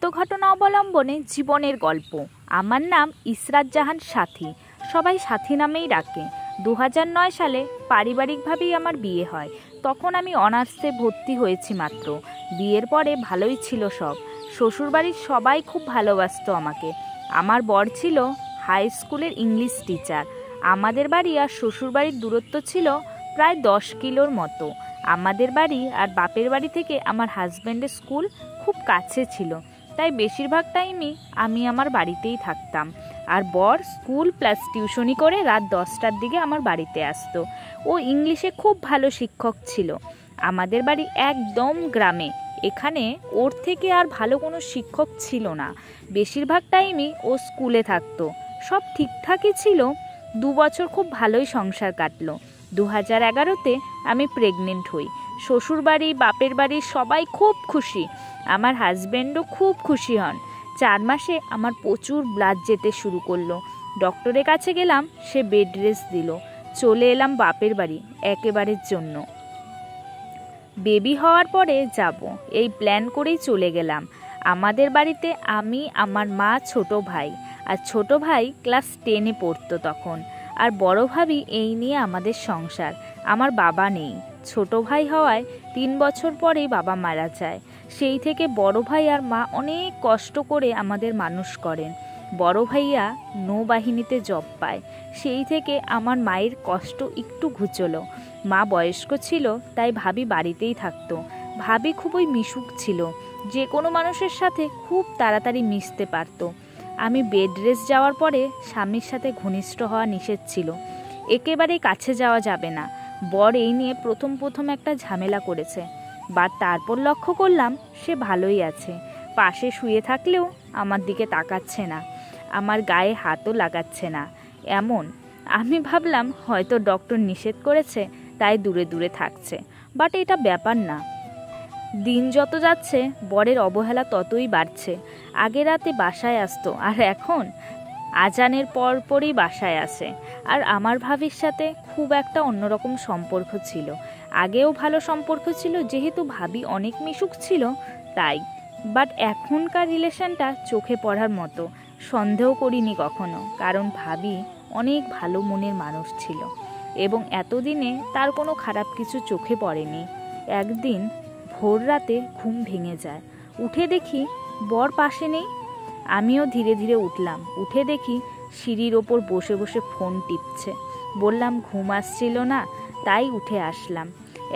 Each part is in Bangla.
সত্য ঘটনা অবলম্বনে জীবনের গল্প। আমার নাম ইসরাত জাহান সাথী, সবাই সাথী নামেই ডাকে। 2009 সালে পারিবারিকভাবেই আমার বিয়ে হয়। তখন আমি অনার্সে ভর্তি হয়েছি মাত্র। বিয়ের পরে ভালোই ছিল সব। শ্বশুরবাড়ির সবাই খুব ভালোবাসতো আমাকে। আমার বর ছিল হাই স্কুলের ইংলিশ টিচার। আমাদের বাড়ি আর শ্বশুরবাড়ির দূরত্ব ছিল প্রায় 10 কিলোর মতো। আমাদের বাড়ি আর বাপের বাড়ি থেকে আমার হাজব্যান্ডের স্কুল খুব কাছে ছিল, তাই বেশিরভাগ টাইমই আমি আমার বাড়িতেই থাকতাম। আর বর স্কুল প্লাস টিউশনি করে রাত 10টার দিকে আমার বাড়িতে আসতো। ও ইংলিশে খুব ভালো শিক্ষক ছিল। আমাদের বাড়ি একদম গ্রামে। এখানে ওর থেকে আর ভালো কোনো শিক্ষক ছিল না। বেশিরভাগ টাইমই ও স্কুলে থাকতো। সব ঠিকঠাকই ছিল। 2 বছর খুব ভালোই সংসার কাটলো। 2011-তে আমি প্রেগনেন্ট হই। শ্বশুরবাড়ি বাপের বাড়ি সবাই খুব খুশি। আমার হাজব্যান্ডও খুব খুশি হন। 4 মাসে আমার প্রচুর ব্লাড যেতে শুরু করলো। ডক্টরের কাছে গেলাম, সে বেড রেস্ট দিল। চলে এলাম বাপের বাড়ি একেবারের জন্য। বেবি হওয়ার পরে যাব এই প্ল্যান করেই চলে গেলাম। আমাদের বাড়িতে আমি, আমার মা, ছোট ভাই। আর ছোট ভাই ক্লাস 10-এ পড়তো তখন। আর বড় ভাবি এই নিয়ে আমাদের সংসার। আমার বাবা নেই। ছোট ভাই হওয়ায় 3 বছর পরেই বাবা মারা যায়। সেই থেকে বড় ভাই আর মা অনেক কষ্ট করে আমাদের মানুষ করেন। বড় ভাইয়া নৌবাহিনীতে জব পায়। সেই থেকে আমার মায়ের কষ্ট একটু ঘুচলো। মা বয়স্ক ছিল, তাই ভাবি বাড়িতেই থাকতো। ভাবি খুবই মিশুক ছিল, যে কোনো মানুষের সাথে খুব তাড়াতাড়ি মিশতে পারতো। আমি বেড রেস্ট যাওয়ার পরে স্বামীর সাথে ঘনিষ্ঠ হওয়া নিষেধ ছিল। একেবারেই কাছে যাওয়া যাবে না। বর এই নিয়ে প্রথম একটা ঝামেলা করেছে। বাট তারপর লক্ষ্য করলাম সে ভালোই আছে। পাশে শুয়ে থাকলেও আমার দিকে তাকাচ্ছে না, আমার গায়ে হাতও লাগাচ্ছে না। এমন আমি ভাবলাম হয়তো ডক্টর নিষেধ করেছে, তাই দূরে দূরে থাকছে। বাট এটা ব্যাপার না। দিন যত যাচ্ছে বরের অবহেলা ততই বাড়ছে। আগে রাতে বাসায় আসতো, আর এখন আজানের পরপরই বাসায় আসে। আর আমার ভাবির সাথে খুব একটা অন্যরকম সম্পর্ক ছিল। আগেও ভালো সম্পর্ক ছিল, যেহেতু ভাবি অনেক মিশুক ছিল তাই। বাট এখনকার রিলেশনটা চোখে পড়ার মতো। সন্দেহ করিনি কখনো, কারণ ভাবি অনেক ভালো মনের মানুষ ছিল এবং এতদিনে তার কোনো খারাপ কিছু চোখে পড়েনি। একদিন ভোর রাতে ঘুম ভেঙে যায়। উঠে দেখি বর পাশে নেই। আমিও ধীরে ধীরে উঠলাম। উঠে দেখি সিঁড়ির ওপর বসে বসে ফোন টিপছে। বললাম ঘুম আসছিল না, তাই উঠে আসলাম।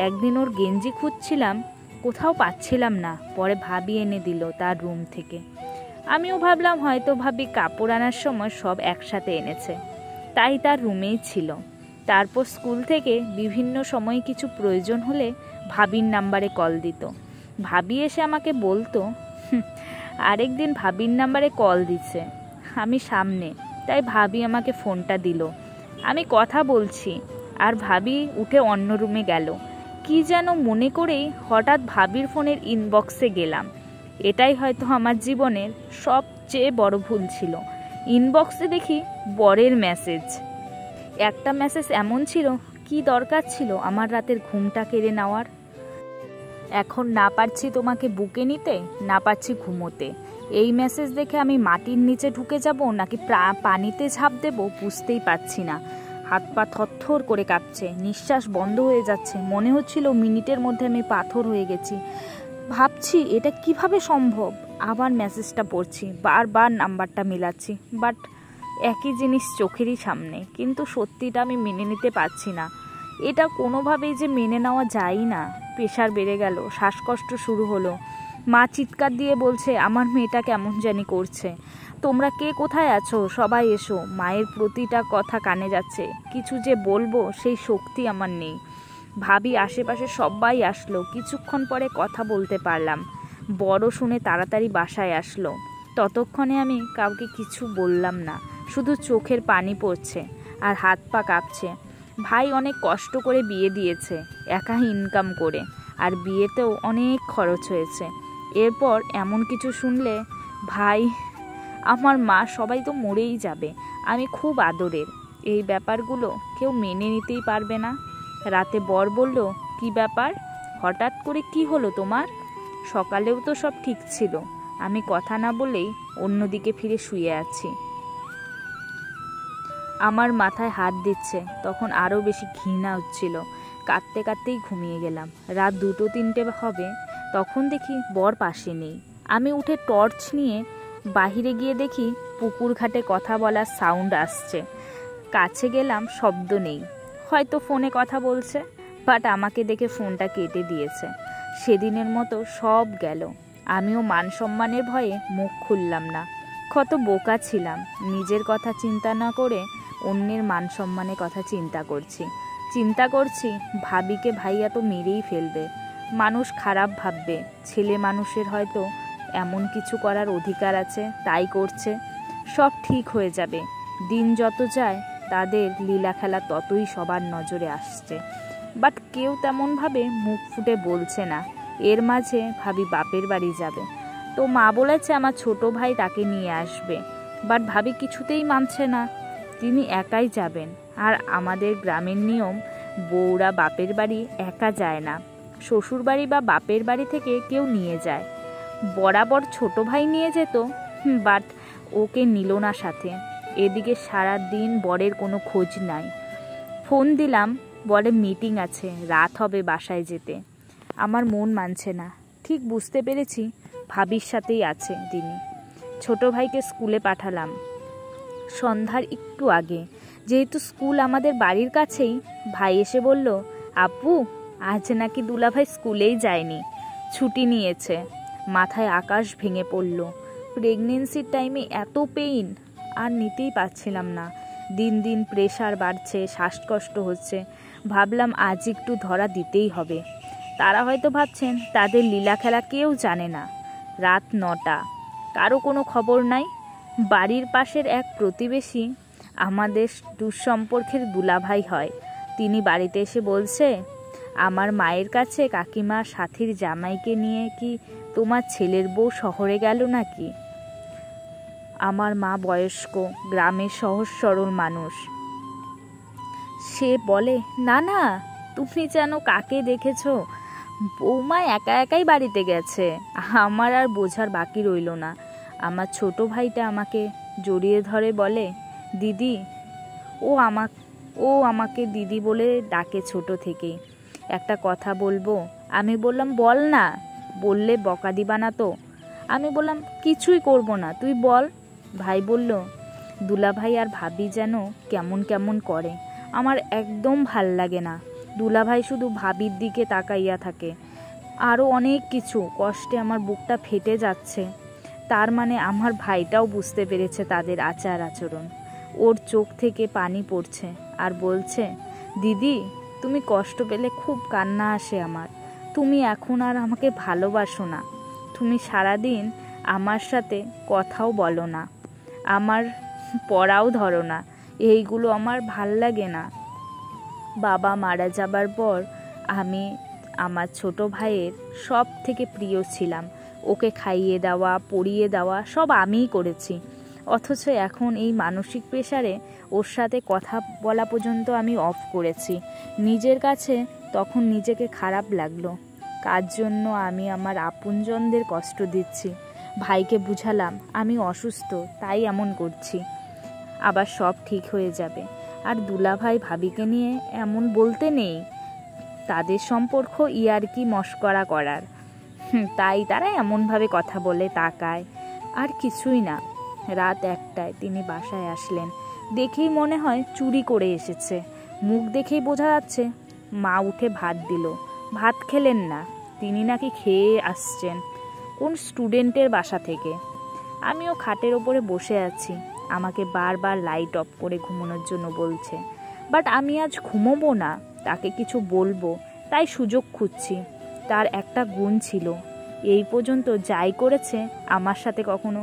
একদিন ওর গেঞ্জি খুঁজছিলাম, কোথাও পাচ্ছিলাম না। পরে ভাবি এনে দিল তার রুম থেকে। আমিও ভাবলাম হয়তো ভাবি কাপড় আনার সময় সব একসাথে এনেছে, তাই তার রুমেই ছিল। তারপর স্কুল থেকে বিভিন্ন সময় কিছু প্রয়োজন হলে ভাবির নাম্বারে কল দিত। ভাবি এসে আমাকে বলতো, আরেকদিন ভাবির নাম্বারে কল দিছে। আমি সামনে, তাই ভাবি আমাকে ফোনটা দিল। আমি কথা বলছি আর ভাবি উঠে অন্য রুমে গেল। কি যেন মনে করেই হঠাৎ ভাবির ফোনের ইনবক্সে গেলাম। এটাই হয়তো আমার জীবনের সবচেয়ে বড় ভুল ছিল। ইনবক্সে দেখি বরের মেসেজ। একটা মেসেজ এমন ছিল, কি দরকার ছিল আমার রাতের ঘুমটা কেড়ে নেওয়ার। এখন না পারছি তোমাকে বুকে নিতে, না পারছি ঘুমোতে। এই মেসেজ দেখে আমি মাটির নিচে ঢুকে যাব নাকি পানিতে ঝাঁপ দেব বুঝতেই পারছি না। হাত পা থরথর করে কাঁপছে, নিঃশ্বাস বন্ধ হয়ে যাচ্ছে। মনে হচ্ছিল মিনিটের মধ্যে আমি পাথর হয়ে গেছি। ভাবছি এটা কিভাবে সম্ভব। আবার মেসেজটা পড়ছি, বারবার নাম্বারটা মিলাচ্ছি, বাট একই জিনিস চোখেরই সামনে। কিন্তু সত্যিটা আমি মেনে নিতে পারছি না। এটা কোনোভাবেই যে মেনে নেওয়া যায় না। প্রেশার বেড়ে গেল, শ্বাসকষ্ট শুরু হলো। মা চিৎকার দিয়ে বলছে আমার মেয়েটা কেমন জানি করছে, তোমরা কে কোথায় আছো, সবাই এসো। মায়ের প্রতিটা কথা কানে যাচ্ছে, কিছু যে বলবো সেই শক্তি আমার নেই। ভাবি আশেপাশে সবাই আসলো। কিছুক্ষণ পরে কথা বলতে পারলাম। বড় শুনে তাড়াতাড়ি বাসায় আসলো। ততক্ষণে আমি কাউকে কিছু বললাম না, শুধু চোখের পানি পড়ছে আর হাত পা কাঁপছে। ভাই অনেক কষ্ট করে বিয়ে দিয়েছে, একা ইনকাম করে, আর বিয়েতেও অনেক খরচ হয়েছে। এরপর এমন কিছু শুনলে ভাই, আমার মা সবাই তো মরেই যাবে। আমি খুব আদরের। এই ব্যাপারগুলো কেউ মেনে নিতেই পারবে না। রাতে বর বলল, কি ব্যাপার, হঠাৎ করে কি হলো তোমার? সকালেও তো সব ঠিক ছিল, আমি কথা না বলেই অন্যদিকে ফিরে শুয়ে আছি। আমার মাথায় হাত দিচ্ছে, তখন আরও বেশি ঘৃণা হচ্ছিল। কাঁদতে কাঁদতেই ঘুমিয়ে গেলাম। রাত 2-3টে হবে, তখন দেখি বর পাশে নেই। আমি উঠে টর্চ নিয়ে বাহিরে গিয়ে দেখি পুকুর ঘাটে কথা বলার সাউন্ড আসছে। কাছে গেলাম, শব্দ নেই, হয়তো ফোনে কথা বলছে। বাট আমাকে দেখে ফোনটা কেটে দিয়েছে। সেদিনের মতো সব গেল। আমিও মান সম্মানের ভয়ে মুখ খুললাম না। কত বোকা ছিলাম, নিজের কথা চিন্তা না করে অন্যের মান সম্মানের কথা চিন্তা করছি ভাবিকে ভাইয়া তো মেরেই ফেলবে, মানুষ খারাপ ভাববে, ছেলে মানুষের হয়তো এমন কিছু করার অধিকার আছে, তাই করছে, সব ঠিক হয়ে যাবে। দিন যত যায় তাদের লীলা খেলা ততই সবার নজরে আসছে। বাট কেউ তেমনভাবে মুখ ফুটে বলছে না। এর মাঝে ভাবি বাপের বাড়ি যাবে, তো মা বলেছে আমার ছোট ভাই তাকে নিয়ে আসবে। বাট ভাবি কিছুতেই মানছে না, তিনি একাই যাবেন। আর আমাদের গ্রামের নিয়ম, বউরা বাপের বাড়ি একা যায় না, শ্বশুর বাড়ি বা বাপের বাড়ি থেকে কেউ নিয়ে যায়। বরাবর ছোট ভাই নিয়ে যেত, বাট ওকে নিল না সাথে। এদিকে সারা দিন বরের কোনো খোঁজ নাই। ফোন দিলাম, বলে মিটিং আছে, রাত হবে বাসায় যেতে। আমার মন মানছে না। ঠিক বুঝতে পেরেছি ভাবির সাথেই আছে তিনি। ছোট ভাইকে স্কুলে পাঠালাম সন্ধ্যার একটু আগে। যেহেতু স্কুল আমাদের বাড়ির কাছেই, ভাই এসে বলল, আপু আজ নাকি দুলাভাই স্কুলেই যায়নি, ছুটি নিয়েছে। মাথায় আকাশ ভেঙে পড়ল। প্রেগনেন্সির টাইমে এত পেইন আর নিতেই পারছিলাম না। দিন দিন প্রেশার বাড়ছে, শ্বাসকষ্ট হচ্ছে। ভাবলাম আজ একটু ধরা দিতেই হবে। তারা হয়তো ভাবছেন তাদের লীলা খেলা কেউ জানে না। রাত 9টা, কারো কোনো খবর নাই। বাড়ির পাশের এক প্রতিবেশী, আমাদের দুঃসম্পর্কের দুলাভাই হয়, তিনি বাড়িতে এসে বলছে, আমার মায়ের কাছে কাকিমা সাথীর জামাইকে নিয়ে কি তোমার ছেলের বউ শহরে গেল নাকি? আমার মা বয়স্ক, গ্রামের সহজ সরল মানুষ। সে বলে, না না, তুমি যেন কাকে দেখেছো, বৌমা একা একাই বাড়িতে গেছে। আমার আর বোঝার বাকি রইল না। আমার ছোট ভাইটা আমাকে জড়িয়ে ধরে বলে, দিদি। ও আমাকে দিদি বলে ডাকে ছোট থেকেই। একটা কথা বলবো? আমি বললাম, বল না, বললে বকা দিবা না তো? আমি বললাম, কিছুই করব না, তুই বল। ভাই বলল, দুলাভাই আর ভাবি যেন কেমন কেমন করে, আমার একদম ভাল লাগে না। দুলাভাই শুধু ভাবির দিকে তাকাইয়া থাকে। আরও অনেক কিছু, কষ্টে আমার বুকটা ফেটে যাচ্ছে। তার মানে আমার ভাইটাও বুঝতে পেরেছে তাদের আচার আচরণ। ওর চোখ থেকে পানি পড়ছে আর বলছে, দিদি তুমি কষ্ট পেলে খুব কান্না আসে আমার। তুমি এখন আর আমাকে ভালোবাসো না। তুমি সারাদিন আমার সাথে কথাও বলো না, আমার পড়াও ধরো না। এইগুলো আমার ভাল লাগে না। বাবা মারা যাবার পর আমি আমার ছোট ভাইয়ের সব থেকে প্রিয় ছিলাম। ওকে খাইয়ে দেওয়া, পরিয়ে দেওয়া সব আমিই করেছি। অথচ এখন এই মানসিক প্রেসারে ওর সাথে কথা বলা পর্যন্ত আমি অফ করেছি। নিজের কাছে তখন নিজেকে খারাপ লাগলো। কার জন্য আমি আমার আপনজনদের কষ্ট দিচ্ছি। ভাইকে বুঝালাম আমি অসুস্থ, তাই এমন করছি, আবার সব ঠিক হয়ে যাবে। আর দুলাভাই ভাবিকে নিয়ে এমন বলতে নেই, তাদের সম্পর্ক ইয়ার্কি মশকরা করার, তাই তারা এমনভাবে কথা বলে, তাকায়, আর কিছুই না। রাত 1টায় তিনি বাসায় আসলেন। দেখেই মনে হয় চুরি করে এসেছে। মুখ দেখেই বোঝা যাচ্ছে। মা উঠে ভাত দিল। ভাত খেলেন না, তিনি নাকি খেয়ে আসছেন কোন স্টুডেন্টের বাসা থেকে। আমিও খাটের ওপরে বসে আছি। আমাকে বারবার লাইট অফ করে ঘুমানোর জন্য বলছে, বাট আমি আজ ঘুমোবো না, তাকে কিছু বলবো, তাই সুযোগ খুঁজছি। তার একটা গুণ ছিল, এই পর্যন্ত যাই করেছে আমার সাথে কখনো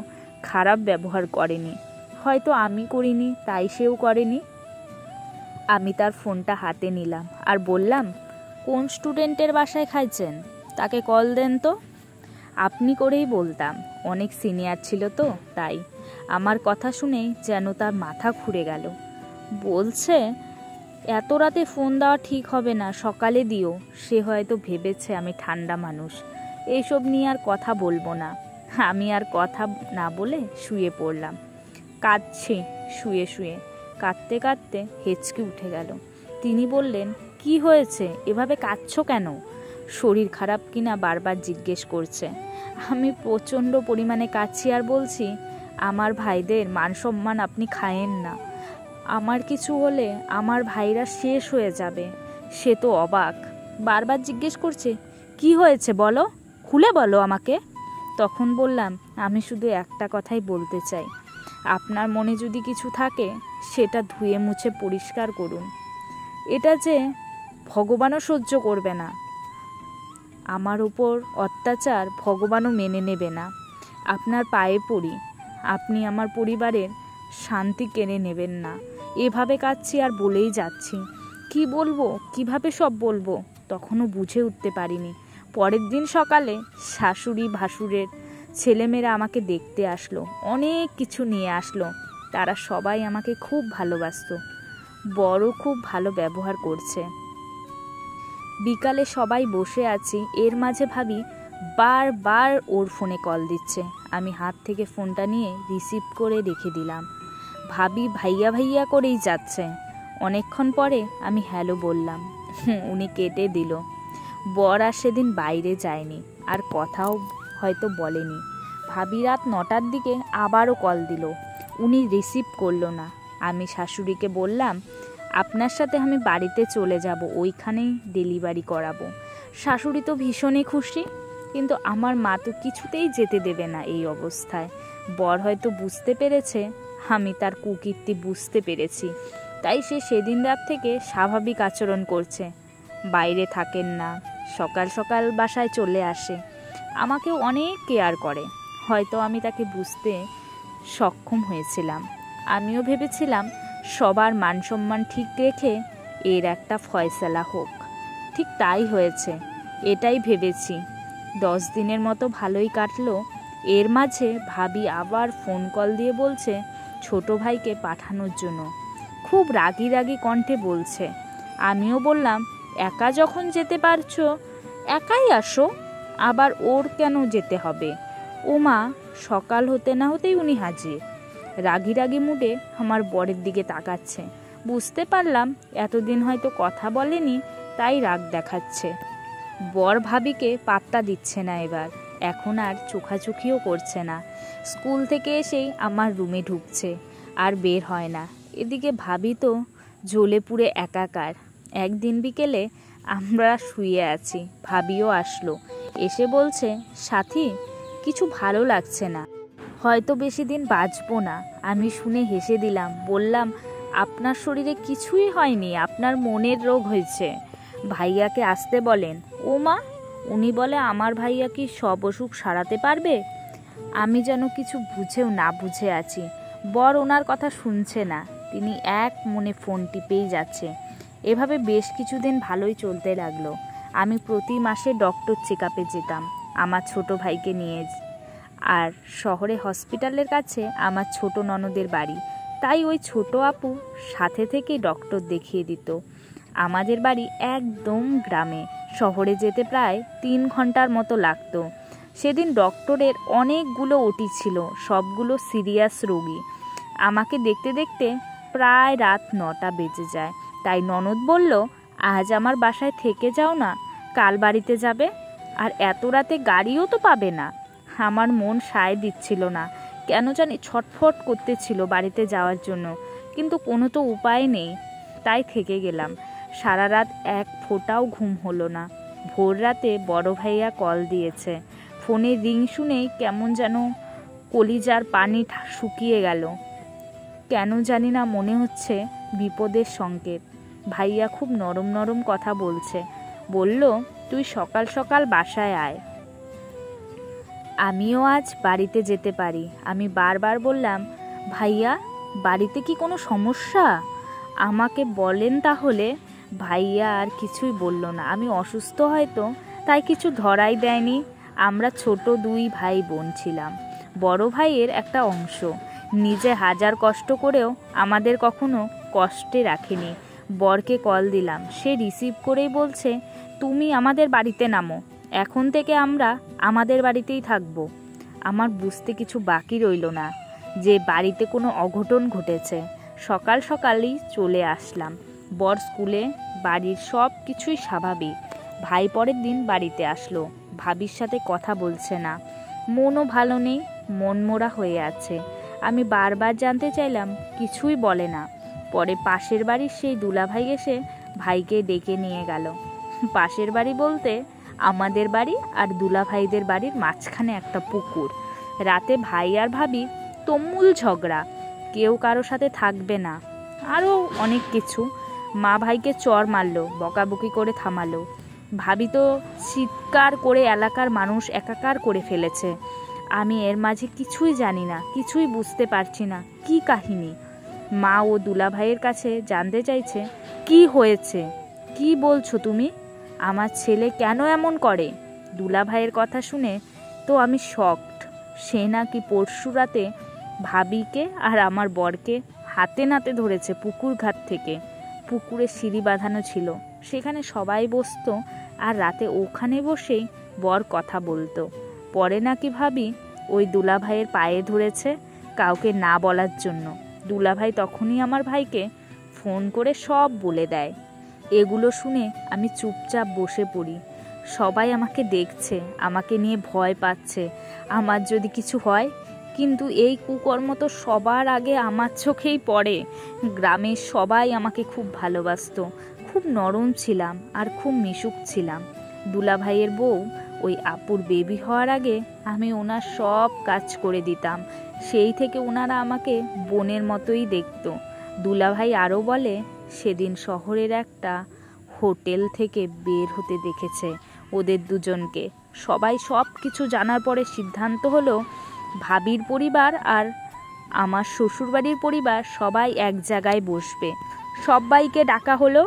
খারাপ ব্যবহার করেনি। হয়তো আমি করিনি, তাই সেও করেনি। আমি তার ফোনটা হাতে নিলাম আর বললাম, কোন স্টুডেন্টের বাসায় খাইছেন, তাকে কল দেন তো। আপনি করেই বলতাম, অনেক সিনিয়র ছিল তো তাই। আমার কথা শুনেই যেন তার মাথা ঘুরে গেল। বলছে, এত রাতে ফোন দেওয়া ঠিক হবে না, সকালে দিও। সে হয়তো ভেবেছে আমি ঠান্ডা মানুষ, এইসব নিয়ে আর কথা বলবো না। আমি আর কথা না বলে শুয়ে পড়লাম। কাঁদছি শুয়ে শুয়ে, কাঁদতে কাঁদতে হেঁচকি উঠে গেল। তিনি বললেন, কি হয়েছে, এভাবে কাঁদছো কেন? শরীর খারাপ কিনা বারবার জিজ্ঞেস করছে। আমি প্রচণ্ড পরিমাণে কাঁদছি আর বলছি, আমার ভাইদের মান সম্মান আপনি খায়েন না। আমার কিছু হলে আমার ভাইরা শেষ হয়ে যাবে। সে তো অবাক, বারবার জিজ্ঞেস করছে, কি হয়েছে বলো, খুলে বলো আমাকে। তখন বললাম, আমি শুধু একটা কথাই বলতে চাই, আপনার মনে যদি কিছু থাকে সেটা ধুয়ে মুছে পরিষ্কার করুন। এটা যে ভগবানও সহ্য করবে না, আমার উপর অত্যাচার ভগবানও মেনে নেবে না। আপনার পায়ে পড়ি, আপনি আমার পরিবারের শান্তি কেড়ে নেবেন না। এভাবে কাঁদছি আর বলেই যাচ্ছি। কি বলবো, কিভাবে সব বলবো তখনও বুঝে উঠতে পারিনি। পরের দিন সকালে শাশুড়ি ভাসুরের ছেলেমেয়েরা আমাকে দেখতে আসলো, অনেক কিছু নিয়ে আসলো। তারা সবাই আমাকে খুব ভালোবাসতো, বড় খুব ভালো ব্যবহার করছে। বিকালে সবাই বসে আছি, এর মাঝে ভাবি বারবার ওর ফোনে কল দিচ্ছে। আমি হাত থেকে ফোনটা নিয়ে রিসিভ করে রেখে দিলাম। ভাবি ভাইয়া ভাইয়া করেই যাচ্ছে। অনেকক্ষণ পরে আমি হ্যালো বললাম, উনি কেটে দিল। বর আর সেদিন বাইরে যায়নি, আর কথাও হয়তো বলেনি। ভাবি রাত 9টার দিকে আবারও কল দিল, উনি রিসিভ করলো না। আমি শাশুড়িকে বললাম, আপনার সাথে আমি বাড়িতে চলে যাব, ওইখানেই ডেলিভারি করাবো। শাশুড়ি তো ভীষণই খুশি, কিন্তু আমার মা তো কিছুতেই যেতে দেবে না এই অবস্থায়। বর হয়তো বুঝতে পেরেছে আমি তার কুকীর্তি বুঝতে পেরেছি, তাই সে সেদিন রাত থেকে স্বাভাবিক আচরণ করছে। বাইরে থাকেন না, সকাল সকাল বাসায় চলে আসে, আমাকেও অনেক কেয়ার করে। হয়তো আমি তাকে বুঝতে সক্ষম হয়েছিলাম। আমিও ভেবেছিলাম সবার মান সম্মান ঠিক রেখে এর একটা ফয়সালা হোক। ঠিক তাই হয়েছে, এটাই ভেবেছি। 10 দিনের মতো ভালোই কাটলো। এর মাঝে ভাবি আবার ফোন কল দিয়ে বলছে ছোট ভাইকে পাঠানোর জন্য। খুব রাগি রাগি কণ্ঠে বলছে। আমিও বললাম, একা যখন যেতে পারছো একাই আসো, আবার ওর কেন যেতে হবে? ও মা, সকাল হতে না হতেই উনি হাজির। রাগি রাগি মুডে আমার বরের দিকে তাকাচ্ছে। বুঝতে পারলাম এতদিন হয়তো কথা বলেনি, তাই রাগ দেখাচ্ছে। বর ভাবিকে পাত্তা দিচ্ছে না এবার, এখন আর চোখাচোখিও করছে না। স্কুল থেকে এসেই আমার রুমে ঢুকছে, আর বের হয় না। এদিকে ভাবি তো জ্বলে পুড়ে একাকার। একদিন বিকেলে আমরা শুয়ে আছি, ভাবিও আসলো। এসে বলছে, সাথী, কিছু ভালো লাগছে না, হয়তো বেশি দিন বাঁচবো না। আমি শুনে হেসে দিলাম, বললাম, আপনার শরীরে কিছুই হয়নি, আপনার মনের রোগ হয়েছে। ভাইয়াকে আসতে বলেন। ও মা, উনি বলে আমার ভাইয়া কি সব অসুখ সারাতে পারবে? আমি যেন কিছু বুঝেও না বুঝে আছি। বর ওনার কথা শুনছে না, তিনি এক মনে ফোন টিপেই যাচ্ছে। এভাবে বেশ কিছুদিন ভালোই চলতে লাগলো। আমি প্রতি মাসে ডক্টর চেক আপে যেতাম আমার ছোট ভাইকে নিয়ে। আর শহরে হসপিটালের কাছে আমার ছোট ননদের বাড়ি, তাই ওই ছোট আপু সাথে থেকেই ডক্টর দেখিয়ে দিত। আমাদের বাড়ি একদম গ্রামে, শহরে যেতে প্রায় 3 ঘন্টার মতো লাগতো। সেদিন ডক্টরের অনেকগুলো ওটি ছিল, সবগুলো সিরিয়াস রোগী। আমাকে দেখতে দেখতে প্রায় রাত 9টা বেজে যায়। তাই ননদ বলল, আজ আমার বাসায় থেকে যাও না, কাল বাড়িতে যাবে। আর এত রাতে গাড়িও তো পাবে না। আমার মন সায় দিচ্ছিল না, কেন জানি ছটফট করতেছিল বাড়িতে যাওয়ার জন্য, কিন্তু কোনো তো উপায় নেই, তাই থেকে গেলাম। সারা রাত এক ফোঁটাও ঘুম হলো না। ভোর রাতে বড় ভাইয়া কল দিয়েছে। ফোনে রিং শুনেই কেমন যেন কলিজার পানি শুকিয়ে গেল। কেন জানি না মনে হচ্ছে বিপদের সংকেত। ভাইয়া খুব নরম নরম কথা বলছে। বলল, তুই সকাল সকাল বাসায় আয়, আমিও আজ বাড়িতে যেতে পারি। আমি বারবার বললাম, ভাইয়া, বাড়িতে কি কোনো সমস্যা? আমাকে বলেন তাহলে। ভাইয়া আর কিছুই বলল না। আমি অসুস্থ হয়তো, তাই কিছু ধরাই দেয়নি। আমরা ছোট 2 ভাই বোন ছিলাম। বড় ভাইয়ের একটা অংশ নিজে হাজার কষ্ট করেও আমাদের কখনো কষ্টে রাখেনি। বরকে কল দিলাম, সে রিসিভ করেই বলছে, তুমি আমাদের বাড়িতে নামো, এখন থেকে আমরা আমাদের বাড়িতেই থাকবো। আমার বুঝতে কিছু বাকি রইল না যে বাড়িতে কোনো অঘটন ঘটেছে। সকাল সকালই চলে আসলাম। বর স্কুলে, বাড়ির সব কিছুই স্বাভাবিক। ভাই পরের দিন বাড়িতে আসলো, ভাবির সাথে কথা বলছে না, মনও ভালো নেই, মনমরা হয়ে আছে। আমি বারবার জানতে চাইলাম, কিছুই বলে না। পরে পাশের বাড়ির সেই দুলাভাই এসে ভাইকে ডেকে নিয়ে গেল। পাশের বাড়ি বলতে আমাদের বাড়ি আর দুলাভাইদের বাড়ির মাঝখানে একটা পুকুর। রাতে ভাই আর ভাবি তুমুল ঝগড়া, কেউ কারো সাথে থাকবে না, আরও অনেক কিছু। মা ভাইকে চর মারলো, বকাবকি করে থামালো। ভাবি তো চিৎকার করে এলাকার মানুষ একাকার করে ফেলেছে। আমি এর মাঝে কিছুই জানি না, কিছুই বুঝতে পারছি না কি কাহিনী। মা ও দুলাভাইয়ের কাছে জানতে চাইছে, কি হয়েছে, কি বলছো তুমি, আমার ছেলে কেন এমন করে? দুলাভাইয়ের কথা শুনে তো আমি শকড। সে নাকি পরশু রাতে ভাবিকে আর আমার বরকে হাতে নাতে ধরেছে পুকুর ঘাট থেকে। পুকুরে সিঁড়ি বাঁধানো ছিল, সেখানে সবাই বসতো আর রাতে ওখানে বসেই বর কথা বলতো। পরে নাকি ভাবি ওই দুলাভাইয়ের পায়ে ধরেছে কাউকে না বলার জন্য। দুলাভাই তখনই আমার ভাইকে ফোন করে সব বলে দেয়। এগুলো শুনে আমি চুপচাপ বসে পড়ি। সবাই আমাকে দেখছে, আমাকে নিয়ে ভয় পাচ্ছে আমার যদি কিছু হয়। কিন্তু এই কুকর্ম তো সবার আগে আমার চোখেই পড়ে। গ্রামের সবাই আমাকে খুব ভালোবাসতো, খুব নরম ছিলাম আর খুব মিশুক ছিলাম। দুলাভাইয়ের বউ ওই আপুর বেবি হওয়ার আগে আমি ওনার সব কাজ করে দিতাম। সেই থেকে ওনারা আমাকে বোনের মতোই দেখতো। দুলাভাই আরও বলে, সেদিন শহরের একটা হোটেল থেকে বের হতে দেখেছে ওদের দুজনকে। সবাই সব কিছু জানার পরে সিদ্ধান্ত হলো ভাবির পরিবার আর আমার শ্বশুরবাড়ির পরিবার সবাই এক জায়গায় বসবে। সবাইকে ডাকা হলো,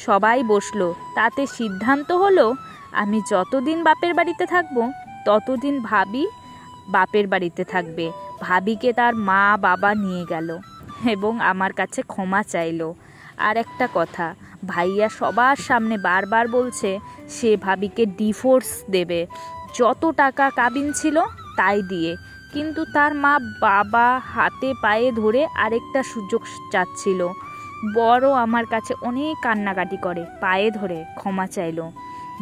সবাই বসলো। তাতে সিদ্ধান্ত হলো আমি যতদিন বাপের বাড়িতে থাকবো ততদিন ভাবি বাপের বাড়িতে থাকবে। ভাবিকে তার মা বাবা নিয়ে গেল এবং আমার কাছে ক্ষমা চাইলো। আর একটা কথা, ভাইয়া সবার সামনে বারবার বলছে সে ভাবিকে ডিভোর্স দেবে, যত টাকা কাবিন ছিল তাই দিয়ে। কিন্তু তার মা বাবা হাতে পায়ে ধরে আরেকটা সুযোগ চাচ্ছিল। বড় আমার কাছে অনেক কান্নাকাটি করে পায়ে ধরে ক্ষমা চাইলো।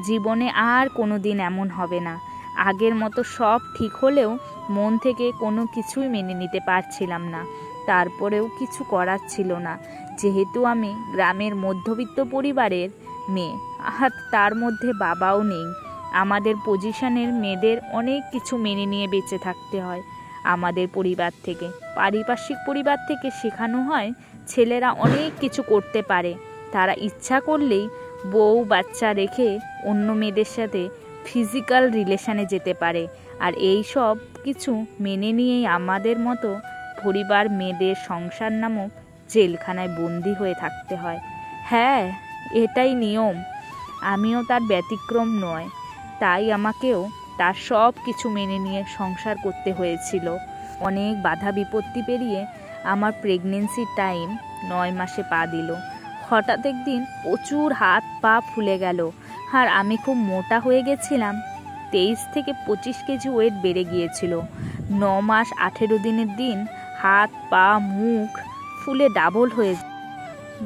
জীবনে আর কোনো দিন এমন হবে না। আগের মতো সব ঠিক হলেও মন থেকে কোনো কিছুই মেনে নিতে পারছিলাম না। তারপরেও কিছু করার ছিল না, যেহেতু আমি গ্রামের মধ্যবিত্ত পরিবারের মেয়ে আর তার মধ্যে বাবাও নেই। আমাদের পজিশনের মেয়েদের অনেক কিছু মেনে নিয়ে বেঁচে থাকতে হয়। আমাদের পরিবার থেকে, পারিপার্শ্বিক পরিবার থেকে শেখানো হয় ছেলেরা অনেক কিছু করতে পারে। তারা ইচ্ছা করলেই বউ বাচ্চা রেখে অন্য মেয়েদের সাথে ফিজিক্যাল রিলেশনে যেতে পারে। আর এই সব কিছু মেনে নিয়েই আমাদের মতো পরিবার মেয়েদের সংসার নামক জেলখানায় বন্দি হয়ে থাকতে হয়। হ্যাঁ, এটাই নিয়ম। আমিও তার ব্যতিক্রম নয়। তাই আমাকেও তার সব কিছু মেনে নিয়ে সংসার করতে হয়েছিল। অনেক বাধা বিপত্তি পেরিয়ে আমার প্রেগনেন্সির টাইম 9 মাসে পা দিল। হঠাৎ একদিন প্রচুর হাত পা ফুলে গেল আর আমি খুব মোটা হয়ে গেছিলাম। 23 থেকে 25 কেজি ওয়েট বেড়ে গিয়েছিল। 9 মাস 18 দিনের দিন হাত পা মুখ ফুলে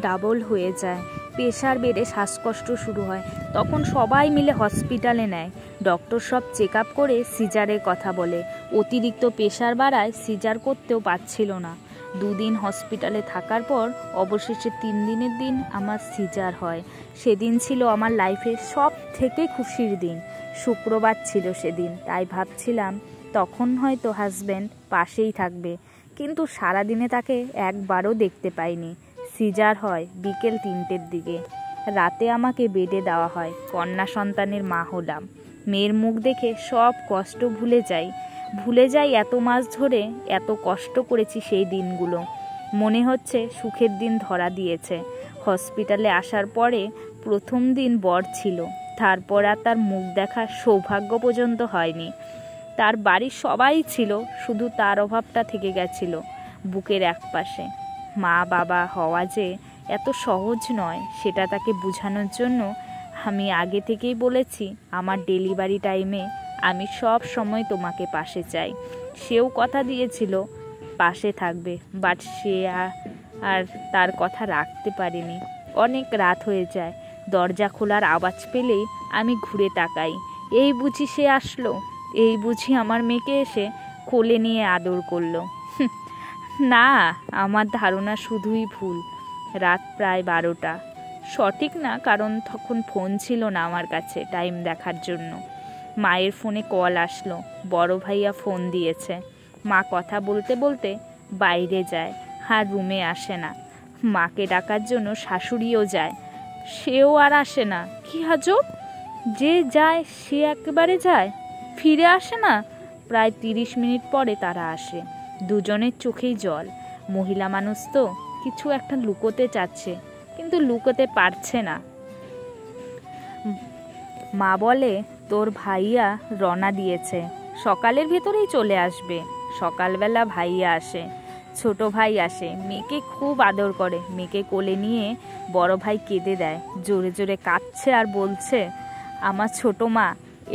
ডাবল হয়ে যায়। প্রেশার বেড়ে শ্বাসকষ্ট শুরু হয়। তখন সবাই মিলে হসপিটালে নেয়। ডক্টর সব চেক আপ করে সিজারের কথা বলে। অতিরিক্ত প্রেশার বাড়ায় সিজার করতেও পারছিল না। 2 দিন হসপিটালে থাকার পর অবশেষে 3 দিনের দিন আমার সিজার হয়। সেদিন ছিল আমার লাইফের সব থেকে খুশির দিন। শুক্রবার ছিল সেদিন, তাই ভাবছিলাম তখন হয়তো হাজব্যান্ড পাশেই থাকবে, কিন্তু সারাদিনে তাকে একবারও দেখতে পাইনি। সিজার হয় বিকেল 3টের দিকে। রাতে আমাকে বেডে দেওয়া হয়। কন্যা সন্তানের মা হলাম। মেয়ের মুখ দেখে সব কষ্ট ভুলে যাই এত মাস ধরে এত কষ্ট করেছি সেই দিনগুলো। মনে হচ্ছে সুখের দিন ধরা দিয়েছে। হসপিটালে আসার পরে প্রথম দিন বর ছিল, তারপর আর তার মুখ দেখার সৌভাগ্য পর্যন্ত হয়নি। তার বাড়ির সবাই ছিল, শুধু তার অভাবটা থেকে গেছিল বুকের একপাশে। মা বাবা হওয়া যে এত সহজ নয় সেটা তাকে বোঝানোর জন্য আমি আগে থেকেই বলেছি আমার ডেলিভারি টাইমে আমি সব সময় তোমাকে পাশে চাই। সেও কথা দিয়েছিল পাশে থাকবে, বাট সে আর তার কথা রাখতে পারেনি। অনেক রাত হয়ে যায়, দরজা খোলার আওয়াজ পেলেই আমি ঘুরে তাকাই। এই বুঝি সে আসলো, এই বুঝি আমার মেয়েকে এসে কোলে নিয়ে আদর করলো। না, আমার ধারণা শুধুই ভুল। রাত প্রায় 12টা, সঠিক না, কারণ তখন ফোন ছিল না আমার কাছে টাইম দেখার জন্য। মায়ের ফোনে কল আসলো, বড় ভাইয়া ফোন দিয়েছে। মা কথা বলতে বলতে বাইরে যায়, আর রুমে আসে না। মাকে ডাকার জন্য শাশুড়িও যায়, সেও আর আসে না। কি আজব, যে যায় সে একেবারে যায়, ফিরে আসে না। প্রায় 30 মিনিট পরে তারা আসে। দুজনের চোখেই জল। মহিলা মানুষ তো কিছু একটা লুকোতে চাচ্ছে, কিন্তু লুকোতে পারছে না। মা বলে, তোর ভাইয়া রওনা দিয়েছে, সকালের ভেতরেই চলে আসবে। সকালবেলা ভাইয়া আসে, ছোট ভাই আসে, মেয়েকে খুব আদর করে। মেয়েকে কোলে নিয়ে বড় ভাই কেঁদে দেয়, জোরে জোরে কাঁদছে আর বলছে, আমার ছোট মা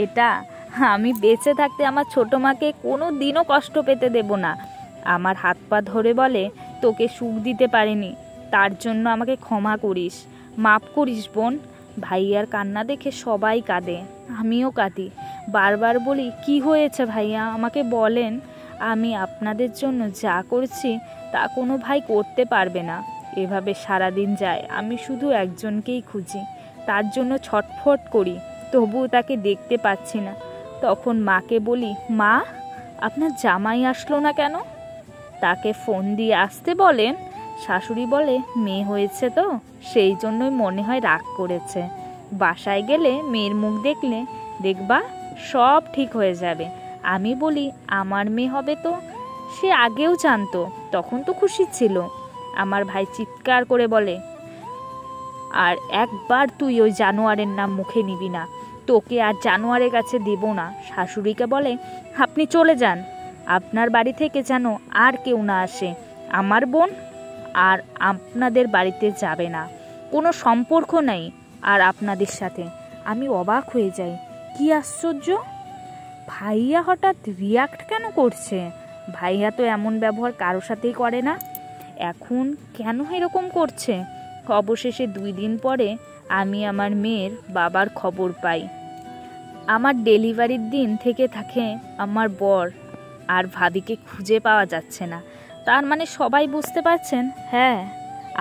এটা, আমি বেঁচে থাকতে আমার ছোট মাকে কোনো দিনও কষ্ট পেতে দেব না। আমার হাত পা ধরে বলে, তোকে সুখ দিতে পারিনি, তার জন্য আমাকে ক্ষমা করিস, মাফ করিস বোন। ভাইয়ার কান্না দেখে সবাই কাঁদে, আমিও কাঁদি। বারবার বলি, কি হয়েছে ভাইয়া, আমাকে বলেন। আমি আপনাদের জন্য যা করছি তা কোনো ভাই করতে পারবে না। এভাবে সারাদিন যায়, আমি শুধু একজনকেই খুঁজি, তার জন্য ছটফট করি, তবুও তাকে দেখতে পাচ্ছি না। তখন মাকে বলি, মা আপনার জামাই আসলো না কেন? তাকে ফোন দিয়ে আসতে বলেন। শাশুড়ি বলে, মেয়ে হয়েছে তো, সেই জন্যই মনে হয় রাগ করেছে। বাসায় গেলে মেয়ের মুখ দেখলে দেখবা সব ঠিক হয়ে যাবে। আমি বলি, আমার মেয়ে হবে তো, সে আগেও জানতো, তখন তো খুশি ছিল। আমার ভাই চিৎকার করে বলে, আর একবার তুই ওই জানোয়ারের নাম মুখে নিবি না, তোকে আর জানোয়ারের কাছে দেব না। শাশুড়িকে বলে, আপনি চলে যান, আপনার বাড়ি থেকে যেন আর কেউ না আসে। আমার বোন আর আপনাদের বাড়িতে যাবে না, কোনো সম্পর্ক নেই আর আপনাদের সাথে। আমি অবাক হয়ে যাই, কি আশ্চর্য, ভাইয়া হঠাৎ রিয়াক্ট কেন করছে? ভাইয়া তো এমন ব্যবহার কারো সাথেই করে না, এখন কেন এরকম করছে? অবশেষে 2 দিন পরে আমি আমার মেয়ের বাবার খবর পাই। আমার ডেলিভারির দিন থেকে থাকে আমার বর আর ভাবিকে খুঁজে পাওয়া যাচ্ছে না। তার মানে সবাই বুঝতে পারছেন, হ্যাঁ,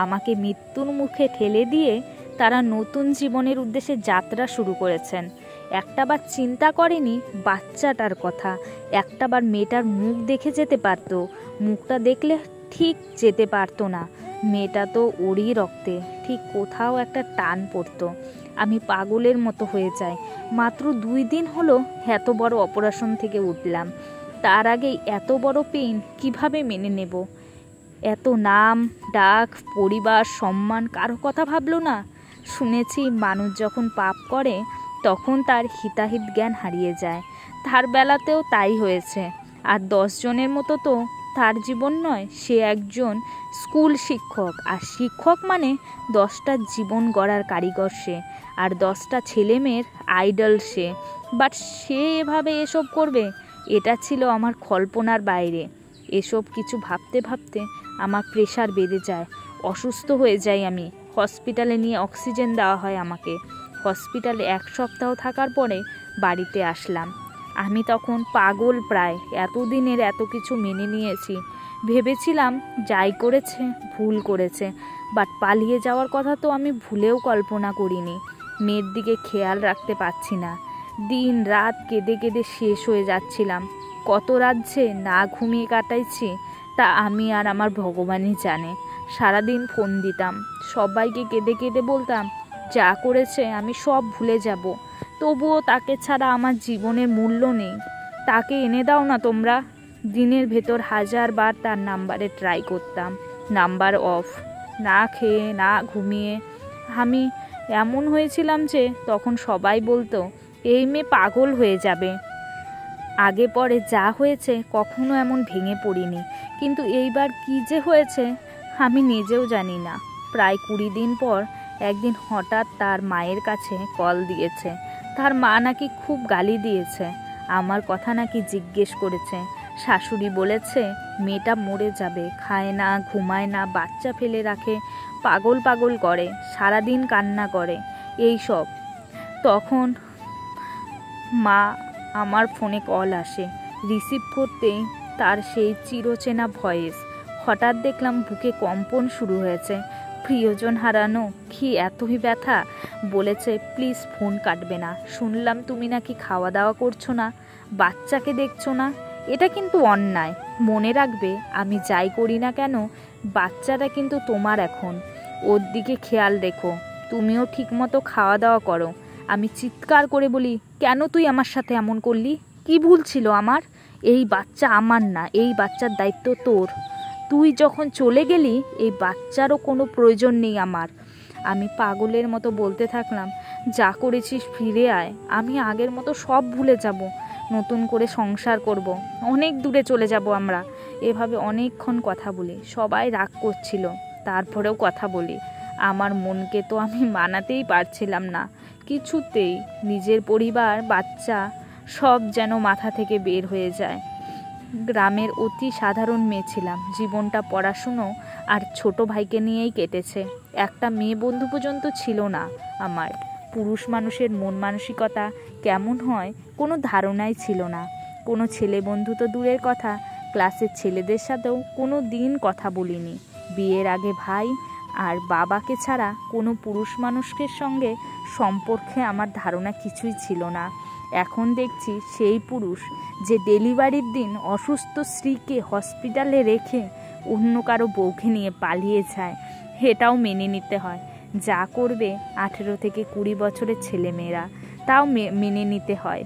আমাকে মৃত্যুর মুখে ঠেলে দিয়ে তারা নতুন জীবনের উদ্দেশ্যে যাত্রা শুরু করেছেন। একটাবার চিন্তা করেনি বাচ্চাটার কথা, একটাবার মেয়েটার মুখ দেখে যেতে পারতো, মুখটা দেখলে ঠিক যেতে পারতো না। মেয়েটা তো ওরই রক্তে, ঠিক কোথাও একটা টান পড়তো। আমি পাগলের মতো হয়ে যাই। মাত্র 2 দিন হলো এত বড় অপারেশন থেকে উঠলাম, তার আগেই এত বড় পেইন কিভাবে মেনে নেব? এত নাম ডাক, পরিবার, সম্মান, কারো কথা ভাবলো না। শুনেছি মানুষ যখন পাপ করে তখন তার হিতাহিত জ্ঞান হারিয়ে যায়, তার বেলাতেও তাই হয়েছে। আর 10 জনের মতো তো তার জীবন নয়, সে একজন স্কুল শিক্ষক, আর শিক্ষক মানে 10টা জীবন গড়ার কারিগর সে, আর 10টা ছেলে মেয়ের আইডল সে। বাট সে এভাবে এসব করবে, এটা ছিল আমার কল্পনার বাইরে। এসব কিছু ভাবতে ভাবতে আমার প্রেশার বেড়ে যায়, অসুস্থ হয়ে যাই আমি। হসপিটালে নিয়ে অক্সিজেন দেওয়া হয় আমাকে। হসপিটালে 1 সপ্তাহ থাকার পরে বাড়িতে আসলাম। আমি তখন পাগল প্রায়, এতদিনের এত কিছু মেনে নিয়েছি। ভেবেছিলাম যাই করেছে ভুল করেছে, বাট পালিয়ে যাওয়ার কথা তো আমি ভুলেও কল্পনা করিনি। মেয়ের দিকে খেয়াল রাখতে পারছি না, দিন রাত কেঁদে কেঁদে শেষ হয়ে যাচ্ছিলাম। কত রাত যে না ঘুমিয়ে কাটাইছি তা আমি আর আমার ভগবানই জানে। সারাদিন ফোন দিতাম, সবাইকে কেঁদে কেঁদে বলতাম, যা করেছে আমি সব ভুলে যাব, তবুও তাকে ছাড়া আমার জীবনের মূল্য নেই, তাকে এনে দাও না তোমরা। দিনের ভেতর 1000 বার তার নাম্বারে ট্রাই করতাম, নাম্বার অফ। না খেয়ে না ঘুমিয়ে আমি এমন হয়েছিলাম যে তখন সবাই বলতো, এই মেয়ে পাগল হয়ে যাবে। আগে পরে যা হয়েছে কখনো এমন ভেঙে পড়িনি, কিন্তু এইবার কি যে হয়েছে আমি নিজেও জানি না। প্রায় 20 দিন পর একদিন হঠাৎ তার মায়ের কাছে কল দিয়েছে। তার মা নাকি খুব গালি দিয়েছে, আমার কথা নাকি জিজ্ঞেস করেছে, শাশুড়ি বলেছে মেয়েটা মরে যাবে, খায় না, ঘুমায় না, বাচ্চা ফেলে রাখে, পাগল পাগল করে, সারাদিন কান্না করে, এই সব। তখন মা আমার ফোনে কল আসে, রিসিভ করতেই তার সেই চিরচেনা ভয়েস। হঠাৎ দেখলাম বুকে কম্পন শুরু হয়েছে। প্রিয়জন হারানো কি এতই ব্যথা? বলেছে প্লিজ ফোন কাটবে না, শুনলাম তুমি নাকি খাওয়া দাওয়া করছো না, বাচ্চাকে দেখছো না, এটা কিন্তু অন্যায়। মনে রাখবে আমি যাই করি না কেন বাচ্চাটা কিন্তু তোমার, এখন ওর দিকে খেয়াল রেখো, তুমিও ঠিকমতো খাওয়া দাওয়া করো। আমি চিৎকার করে বলি কেন তুই আমার সাথে এমন করলি? কি ভুল ছিল আমার? এই বাচ্চা আমার না, এই বাচ্চার দায়িত্ব তোর। তুই যখন চলে গেলি এই বাচ্চারও কোনো প্রয়োজন নেই আমার। আমি পাগলের মতো বলতে থাকলাম যা করেছিস ফিরে আয়, আমি আগের মতো সব ভুলে যাব, নতুন করে সংসার করব, অনেক দূরে চলে যাব আমরা। এভাবে অনেকক্ষণ কথা বলি, সবাই রাগ করছিল, তারপরেও কথা বলি। আমার মনকে তো আমি মানাতেই পারছিলাম না কিছুতেই। নিজের পরিবার, বাচ্চা সব যেন মাথা থেকে বের হয়ে যায়। গ্রামের অতি সাধারণ মেয়ে ছিলাম, জীবনটা পড়াশুনো আর ছোট ভাইকে নিয়েই কেটেছে। একটা মেয়ে বন্ধু পর্যন্ত ছিল না আমার। পুরুষ মানুষের মন মানসিকতা কেমন হয় কোনো ধারণাই ছিল না। কোনো ছেলে বন্ধু তো দূরের কথা, ক্লাসের ছেলেদের সাথেও কোনো দিন কথা বলিনি। বিয়ের আগে ভাই আর বাবাকে ছাড়া কোনো পুরুষ মানুষের সঙ্গে সম্পর্কে আমার ধারণা কিছুই ছিল না। এখন দেখছি সেই পুরুষ যে ডেলিভারির দিন অসুস্থ স্ত্রীকে হসপিটালে রেখে অন্য কারো বউকে নিয়ে পালিয়ে যায়, এটাও মেনে নিতে হয়। যা করবে 18 থেকে 20 বছরের ছেলেমেয়েরা, তাও মেনে নিতে হয়।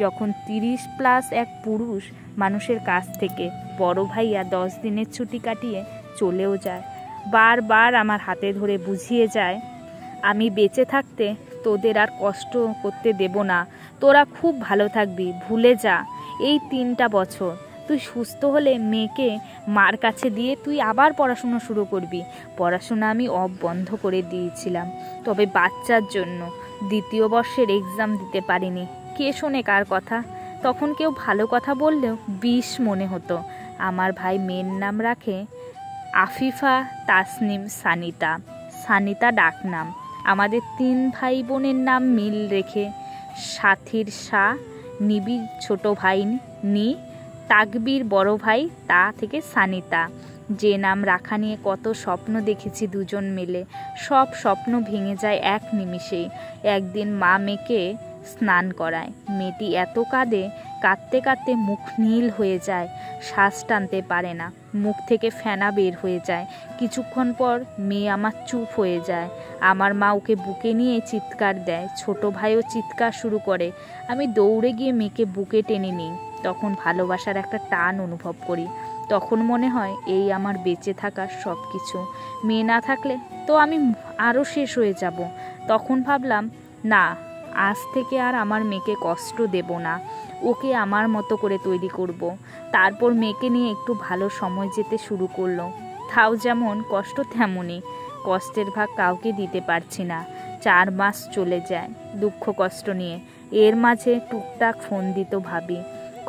যখন 30+ এক পুরুষ মানুষের কাছ থেকে বড় ভাইয়া 10 দিনের ছুটি কাটিয়ে চলেও যায়, বারবার আমার হাতে ধরে বুঝিয়ে যায় আমি বেঁচে থাকতে তোদের আর কষ্ট করতে দেব না, তোরা খুব ভালো থাকবি, ভুলে যা এই 3টা বছর। তুই সুস্থ হলে মেয়েকে মার কাছে দিয়ে তুই আবার পড়াশুনো শুরু করবি। পড়াশোনা আমি বন্ধ করে দিয়েছিলাম, তবে বাচ্চার জন্য 2য় বর্ষের এক্সাম দিতে পারিনি। কে শোনে কার কথা? তখন কেউ ভালো কথা বললেও বিষ মনে হতো। আমার ভাই মেয়ের নাম রাখে আফিফা তাসনিম সানিতা, সানিতা ডাকনাম। আমাদের 3 ভাই বোনের নাম মিল রেখে সাথীর সা, নিবিড় ছোট ভাই নি, তাকবীর বড় ভাই তা থেকে সানিতা। যে নাম রাখা নিয়ে কত স্বপ্ন দেখেছি দুজন মিলে, সব স্বপ্ন ভেঙে যায় এক নিমিষেই। একদিন মা মেয়েকে স্নান করায়, মেয়েটি এত কাঁদে, কাঁদতে কাঁদতে মুখ নীল হয়ে যায়, শ্বাস টানতে পারে না, মুখ থেকে ফেনা বের হয়ে যায়। কিছুক্ষণ পর মেয়ে আমার চুপ হয়ে যায়। আমার মা ওকে বুকে নিয়ে চিৎকার দেয়, ছোট ভাইও চিৎকার শুরু করে। আমি দৌড়ে গিয়ে মেয়েকে বুকে টেনে নিই। তখন ভালোবাসার একটা টান অনুভব করি। তখন মনে হয় এই আমার বেঁচে থাকার সব কিছু। মেয়ে না থাকলে তো আমি আরও শেষ হয়ে যাব। তখন ভাবলাম না, আজ থেকে আর আমার মেয়েকে কষ্ট দেব না, ওকে আমার মতো করে তৈরি করব। তারপর মেয়েকে নিয়ে একটু ভালো সময় যেতে শুরু করলো। তাও যেমন কষ্ট তেমনই, কষ্টের ভাগ কাউকে দিতে পারছি না। 4 মাস চলে যায় দুঃখ কষ্ট নিয়ে। এর মাঝে টুকটাক ফোন দিত ভাবি,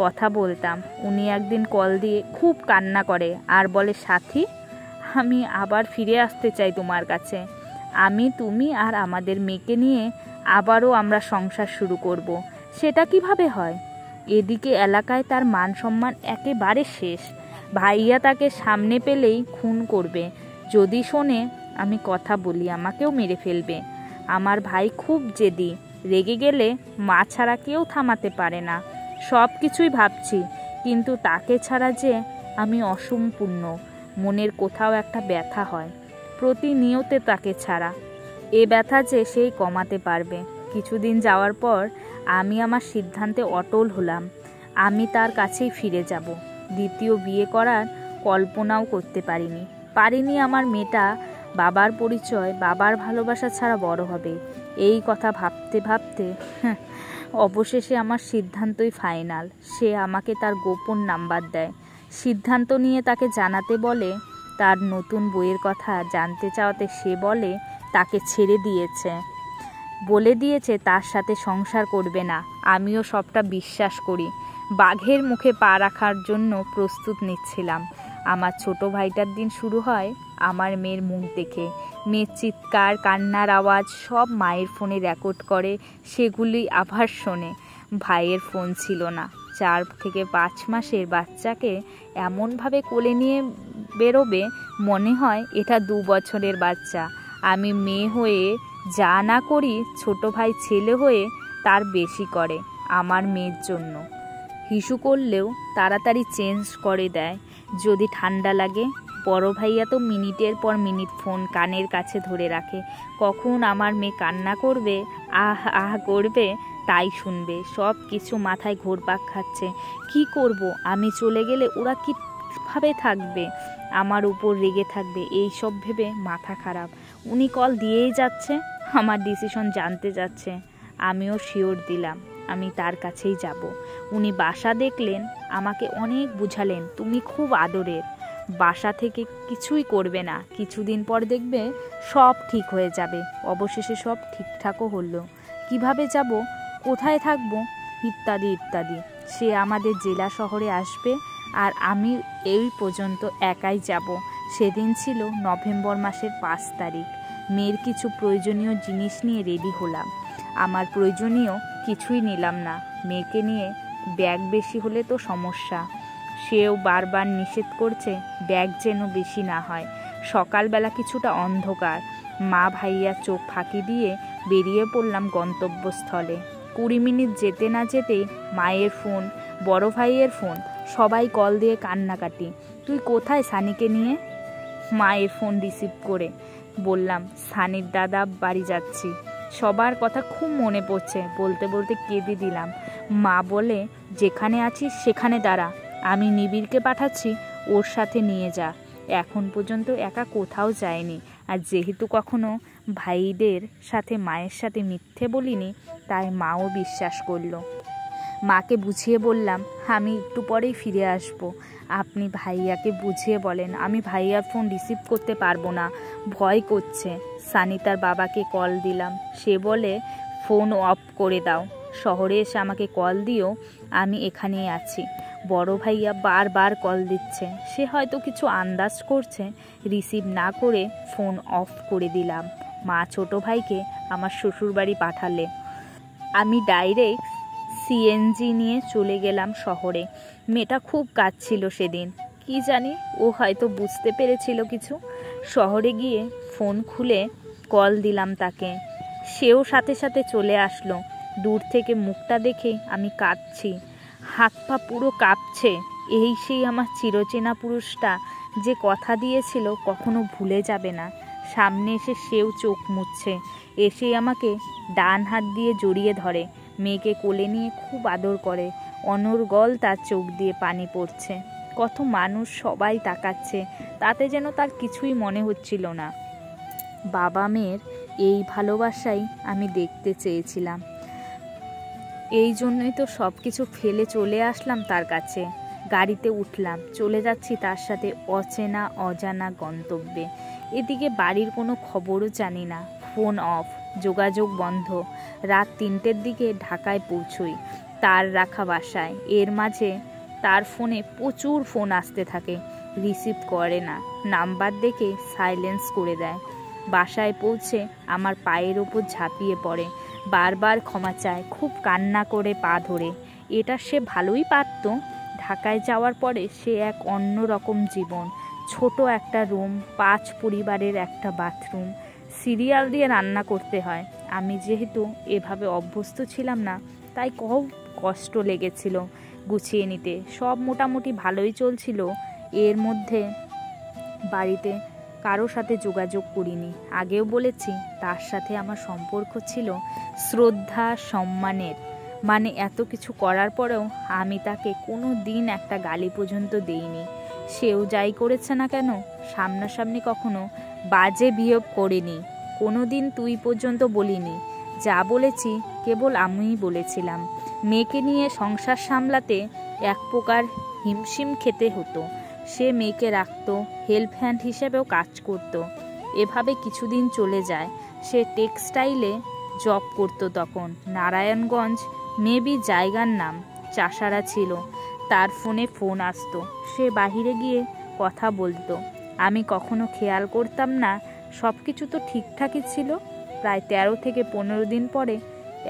কথা বলতাম। উনি একদিন কল দিয়ে খুব কান্না করে আর বলে সাথী, আমি আবার ফিরে আসতে চাই তোমার কাছে। আমি, তুমি আর আমাদের মেয়েকে নিয়ে আবারও আমরা সংসার শুরু করব। সেটা কিভাবে হয়? এদিকে এলাকায় তার মান সম্মান একেবারে শেষ। ভাইয়া তাকে সামনে পেলেই খুন করবে, যদি শোনে আমি কথা বলি আমাকেও মেরে ফেলবে। আমার ভাই খুব জেদি, রেগে গেলে মা ছাড়া কেউ থামাতে পারে না। সব কিছুই ভাবছি, কিন্তু তাকে ছাড়া যে আমি অসম্পূর্ণ। মনের কোথাও একটা ব্যথা হয় প্রতিনিয়তে তাকে ছাড়া। এ ব্যথা যে সেই কমাতে পারবে। কিছুদিন যাওয়ার পর আমি আমার সিদ্ধান্তে অটল হলাম। আমি তার কাছেই ফিরে যাব। দ্বিতীয় বিয়ে করার কল্পনাও করতে পারিনি আমার মেয়েটা বাবার পরিচয়, বাবার ভালোবাসা ছাড়া বড় হবে। এই কথা ভাবতে ভাবতে অবশেষে আমার সিদ্ধান্তই ফাইনাল। সে আমাকে তার গোপন নাম্বার দেয়। সিদ্ধান্ত নিয়ে তাকে জানাতে বলে। তার নতুন বইয়ের কথা জানতে চাওয়াতে সে বলে তাকে ছেড়ে দিয়েছে, বলে দিয়েছে তার সাথে সংসার করবে না। আমিও সবটা বিশ্বাস করি। বাঘের মুখে পা রাখার জন্য প্রস্তুত নিচ্ছিলাম। আমার ছোট ভাইটার দিন শুরু হয় আমার মেয়ের মুখ দেখে। মেয়ের চিৎকার, কান্নার আওয়াজ সব মায়ের ফোনে রেকর্ড করে, সেগুলি আবার শোনে। ভাইয়ের ফোন ছিল না। 4 থেকে 5 মাসের বাচ্চাকে এমনভাবে কোলে নিয়ে বেরোবে, মনে হয় এটা 2 বছরের বাচ্চা। আমি মেয়ে হয়ে যা না করি, ছোট ভাই ছেলে হয়ে তার বেশি করে আমার মেয়ের জন্য। হিসু করলেও তাড়াতাড়ি চেঞ্জ করে দেয় যদি ঠান্ডা লাগে। বড় ভাইয়া তো মিনিটের পর মিনিট ফোন কানের কাছে ধরে রাখে। কখন আমার মেয়ে কান্না করবে, আহ আহ করবে, তাই শুনবে। সব কিছু মাথায় ঘুরপাক খাচ্ছে। কি করব? আমি চলে গেলে ওরা কীভাবে থাকবে? আমার উপর রেগে থাকবে, এই সব ভেবে মাথা খারাপ। উনি কল দিয়েই যাচ্ছে, আমার ডিসিশন জানতে যাচ্ছে। আমিও শিওর দিলাম আমি তার কাছেই যাব। উনি বাসা দেখলেন, আমাকে অনেক বুঝালেন, তুমি খুব আদরের, বাসা থেকে কিছুই করবে না, কিছুদিন পর দেখবে সব ঠিক হয়ে যাবে। অবশেষে সব ঠিকঠাকও হলো। কিভাবে যাব, কোথায় থাকবো, ইত্যাদি ইত্যাদি। সে আমাদের জেলা শহরে আসবে আর আমি এই পর্যন্ত একাই যাব। সেদিন ছিল নভেম্বর মাসের 5 তারিখ। মেয়ের কিছু প্রয়োজনীয় জিনিস নিয়ে রেডি হলাম। আমার প্রয়োজনীয় কিছুই নিলাম না। মেয়েকে নিয়ে ব্যাগ বেশি হলে তো সমস্যা। সেও বারবার নিষেধ করছে ব্যাগ যেন বেশি না হয়। সকালবেলা কিছুটা অন্ধকার। মা ভাইয়া চোখ ফাঁকি দিয়ে বেরিয়ে পড়লাম গন্তব্যস্থলে। 20 মিনিট যেতে না যেতেই মায়ের ফোন, বড় ভাইয়ের ফোন, সবাই কল দিয়ে কান্নাকাটি। তুই কোথায় সানিকে নিয়ে? মায়ের ফোন রিসিভ করে বললাম, সানির দাদা বাড়ি যাচ্ছি। সবার কথা খুব মনে পড়ছে। বলতে বলতে কেঁদে দিলাম। মা বলে, যেখানে আছিস সেখানে দাঁড়া, আমি নিবিড়কে পাঠাচ্ছি, ওর সাথে নিয়ে যা। এখন পর্যন্ত একা কোথাও যায়নি। আর যেহেতু কখনো ভাইদের সাথে মায়ের সাথে মিথ্যে বলিনি, তাই মাও বিশ্বাস করলো। মাকে বুঝিয়ে বললাম, আমি একটু পরেই ফিরে আসব। আপনি ভাইয়াকে বুঝিয়ে বলেন আমি ভাইয়ার ফোন রিসিভ করতে পারবো না, ভয় করছে। সানি তার বাবাকে কল দিলাম। সে বলে, ফোন অফ করে দাও, শহরে এসে আমাকে কল দিও, আমি এখানেই আছি। বড় ভাইয়া বারবার কল দিচ্ছে। সে হয়তো কিছু আন্দাজ করছে। রিসিভ না করে ফোন অফ করে দিলাম। মা ছোট ভাইকে আমার শ্বশুরবাড়ি পাঠালে। আমি ডাইরেক্ট সিএনজি নিয়ে চলে গেলাম শহরে। মেয়েটা খুব কাঁদছিল সেদিন। কি জানি, ও হয়তো বুঝতে পেরেছিল কিছু। শহরে গিয়ে ফোন খুলে কল দিলাম তাকে। সেও সাথে সাথে চলে আসলো। দূর থেকে মুখটা দেখে আমি কাঁদছি, হাত পা পুরো কাঁপছে। এই সেই আমার চিরচেনা পুরুষটা, যে কথা দিয়েছিল কখনো ভুলে যাবে না। সামনে এসে সেও চোখ মুছছে। এসে আমাকে ডান হাত দিয়ে জড়িয়ে ধরে। মেয়েকে কোলে নিয়ে খুব আদর করে। অনর্গল তার চোখ দিয়ে পানি পড়ছে। কত মানুষ, সবাই তাকাচ্ছে, তাতে যেন তার কিছুই মনে হচ্ছিল না। বাবা মেয়ের এই ভালোবাসাই আমি দেখতে চেয়েছিলাম। এই জন্যই তো সব কিছু ফেলে চলে আসলাম তার কাছে। গাড়িতে উঠলাম, চলে যাচ্ছি তার সাথে অচেনা অজানা গন্তব্যে। এদিকে বাড়ির কোনো খবরও জানি না। ফোন অফ, যোগাযোগ বন্ধ। রাত 3টের দিকে ঢাকায় পৌঁছই তার রাখা বাসায়। এর মাঝে তার ফোনে প্রচুর ফোন আসতে থাকে, রিসিভ করে না। নাম্বার দেখে সাইলেন্স করে দেয়। বাসায় পৌঁছে আমার পায়ের ওপর ঝাঁপিয়ে পড়ে, বারবার ক্ষমা চায়, খুব কান্না করে পা ধরে। এটা সে ভালোই পারত। ঢাকায় যাওয়ার পরে সে এক অন্য রকম জীবন। ছোট একটা রুম, 5 পরিবারের একটা বাথরুম, সিরিয়াল দিয়ে রান্না করতে হয়। আমি যেহেতু এভাবে অভ্যস্ত ছিলাম না, তাই খুব কষ্ট লেগেছিল গুছিয়ে নিতে। সব মোটামুটি ভালোই চলছিল। এর মধ্যে বাড়িতে কারো সাথে যোগাযোগ করিনি। আগেও বলেছি, তার সাথে আমার সম্পর্ক ছিল শ্রদ্ধা সম্মানের। মানে এত কিছু করার পরেও আমি তাকে কোনো দিন একটা গালি পর্যন্ত দেইনি। সেও যাই করেছে না কেন, সামনাসামনি কখনো বাজে বিহেভ করিনি। কোনো দিন তুই পর্যন্ত বলিনি। যা বলেছি কেবল আমিই বলেছিলাম। মেয়েকে নিয়ে সংসার সামলাতে এক প্রকার হিমশিম খেতে হতো। সে মেয়েকে রাখত, হেল্প হ্যান্ড হিসেবেও কাজ করত। এভাবে কিছুদিন চলে যায়। সে টেক্সটাইলে জব করত তখন। নারায়ণগঞ্জ মেবি জায়গার নাম। চাষারা ছিল, তার ফোনে ফোন আসতো, সে বাহিরে গিয়ে কথা বলতো। আমি কখনো খেয়াল করতাম না, সব কিছু তো ঠিকঠাকই ছিল। প্রায় 13 থেকে 15 দিন পরে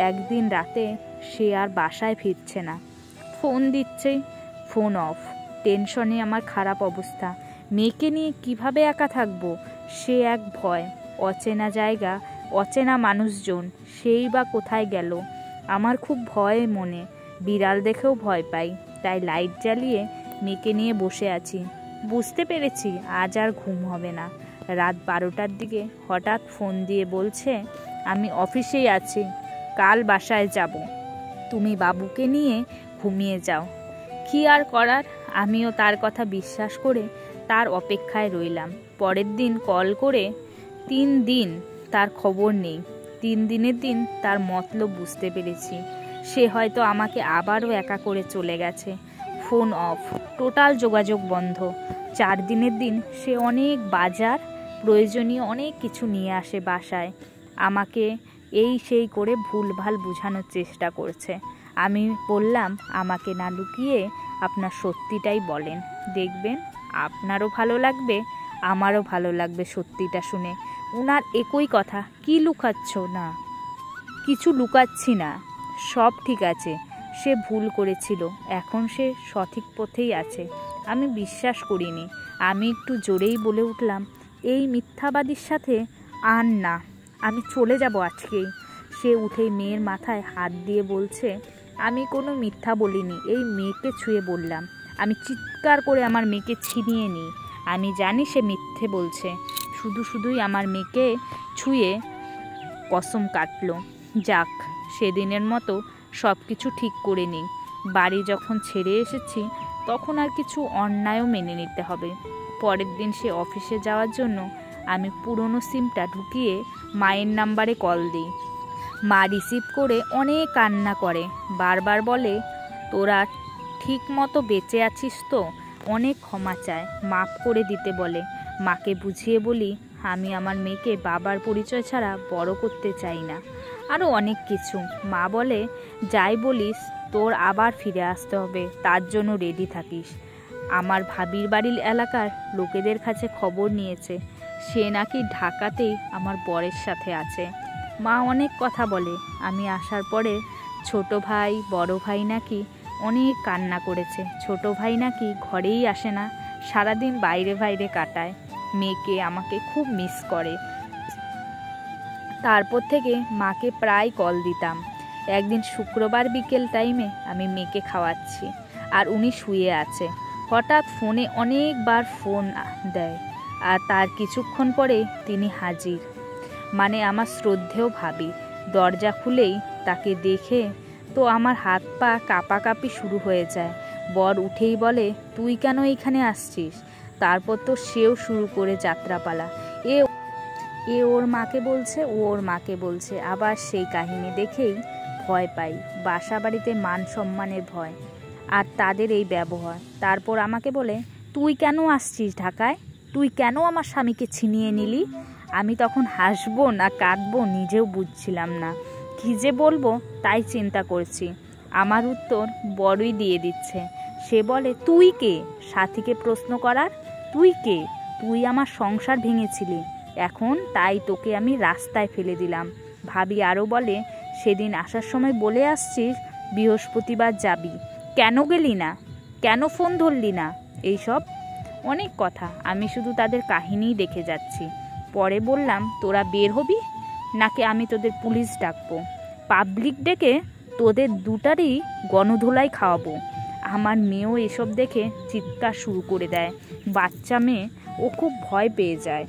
একদিন রাতে সে আর বাসায় ফিরছে না। ফোন দিচ্ছে, ফোন অফ। টেনশনে আমার খারাপ অবস্থা। মেয়েকে নিয়ে কিভাবে একা থাকবো, সে এক ভয়। অচেনা জায়গা, অচেনা মানুষজন, সেই বা কোথায় গেল। আমার খুব ভয় মনে, বিড়াল দেখেও ভয় পাই। তাই লাইট জ্বালিয়ে মেয়েকে নিয়ে বসে আছি। বুঝতে পেরেছি আজ আর ঘুম হবে না। রাত 12টার দিকে হঠাৎ ফোন দিয়ে বলছে, আমি অফিসেই আছি, কাল বাসায় যাব, তুমি বাবুকে নিয়ে ঘুমিয়ে যাও। কি আর করার, আমিও তার কথা বিশ্বাস করে তার অপেক্ষায় রইলাম। পরের দিন কল করে 3 দিন তার খবর নেই। 3 দিনের দিন তার মতলব বুঝতে পেরেছি। সে হয়তো আমাকে আবারও একা করে চলে গেছে। ফোন অফ, টোটাল যোগাযোগ বন্ধ। 4 দিনের দিন সে অনেক বাজার, প্রয়োজনীয় অনেক কিছু নিয়ে আসে বাসায়। আমাকে এই সেই করে ভুলভাল বোঝানোর চেষ্টা করছে। আমি বললাম, আমাকে না লুকিয়ে আপনার সত্যিটাই বলেন, দেখবেন আপনারও ভালো লাগবে, আমারও ভালো লাগবে সত্যিটা শুনে। উনার একই কথা, কি লুকাচ্ছ? না, কিছু লুকাচ্ছি না, সব ঠিক আছে। সে ভুল করেছিল, এখন সে সঠিক পথেই আছে। আমি বিশ্বাস করিনি। আমি একটু জোরেই বলে উঠলাম, এই মিথ্যাবাদীর সাথে আর না, আমি চলে যাব আজকেই। সে উঠেই মেয়ের মাথায় হাত দিয়ে বলছে, আমি কোনো মিথ্যা বলিনি, এই মেয়েকে ছুঁয়ে বললাম। আমি চিৎকার করে আমার মেয়েকে ছিনিয়ে নিই। আমি জানি সে মিথ্যে বলছে, শুধুই আমার মেয়েকে ছুঁয়ে কসম কাটলো। যাক, সেদিনের মতো সব কিছু ঠিক করে নিই। বাড়ি যখন ছেড়ে এসেছি তখন আর কিছু অন্যায়ও মেনে নিতে হবে। পরের দিন সে অফিসে যাওয়ার জন্য আমি পুরনো সিমটা ঢুকিয়ে মায়ের নাম্বারে কল দিই। মা রিসিভ করে অনেক কান্না করে, বারবার বলে, তোরা ঠিক মতো বেঁচে আছিস তো? অনেক ক্ষমা চায়, মাফ করে দিতে বলে। মাকে বুঝিয়ে বলি, আমি আমার মেয়েকে বাবার পরিচয় ছাড়া বড় করতে চাই না। আরও অনেক কিছু। মা বলে, যাই বলিস, তোর আবার ফিরে আসতে হবে, তার জন্য রেডি থাকিস। আমার ভাবির বাড়ির এলাকার লোকেদের কাছে খবর নিয়েছে, সে নাকি ঢাকাতেই আমার বরের সাথে আছে। মা অনেক কথা বলে। আমি আসার পরে ছোট ভাই, বড় ভাই নাকি অনেক কান্না করেছে। ছোট ভাই নাকি ঘরেই আসে না, সারাদিন বাইরে বাইরে কাটায়। মেয়েকে আমাকে খুব মিস করে। তারপর থেকে মাকে প্রায় কল দিতাম। একদিন শুক্রবার বিকেল টাইমে আমি মেয়েকে খাওয়াচ্ছি, আর উনি শুয়ে আছে। হঠাৎ ফোনে অনেকবার ফোন দেয়, আর তার কিছুক্ষণ পরে তিনি হাজির। মানে আমার শ্রদ্ধেয় ভাবি। দরজা খুলেই তাকে দেখে তো আমার হাত পা কাঁপাকাঁপি শুরু হয়ে যায়। বর উঠেই বলে, তুই কেন এইখানে আসছিস? তারপর তো সেও শুরু করে যাত্রাপালা। এ ওর মাকে বলছে, ও ওর মাকে বলছে। আবার সেই কাহিনী দেখেই ভয় পাই। বাসা বাড়িতে মান সম্মানের ভয়, আর তাদের এই ব্যবহার। তারপর আমাকে বলে, তুই কেন আসছিস ঢাকায়? তুই কেন আমার স্বামীকে ছিনিয়ে নিলি? আমি তখন হাসবো না কাঁদবো নিজেও বুঝছিলাম না। কী যে বলবো তাই চিন্তা করছি। আমার উত্তর বড়ই দিয়ে দিচ্ছে। সে বলে, তুই কে সাথীকে প্রশ্ন করার? তুই কে? তুই আমার সংসার ভেঙেছিলি, এখন তাই তোকে আমি রাস্তায় ফেলে দিলাম। ভাবি আরও বলে, সেদিন আসার সময় বলে আসছিস বৃহস্পতিবার যাবি, কেন গেলি না? কেন ফোন ধরলি না? এইসব অনেক কথা। আমি শুধু তাদের কাহিনীই দেখে যাচ্ছি। পরে বললাম, তোরা বের হবি নাকি আমি তোদের পুলিশ ডাকবো? পাবলিক ডেকে তোদের দুটারই গণধোলাই খাওয়াবো। আমার মেয়েও এসব দেখে চিৎকার শুরু করে দেয়। বাচ্চা মেয়ে, ও খুব ভয় পেয়ে যায়।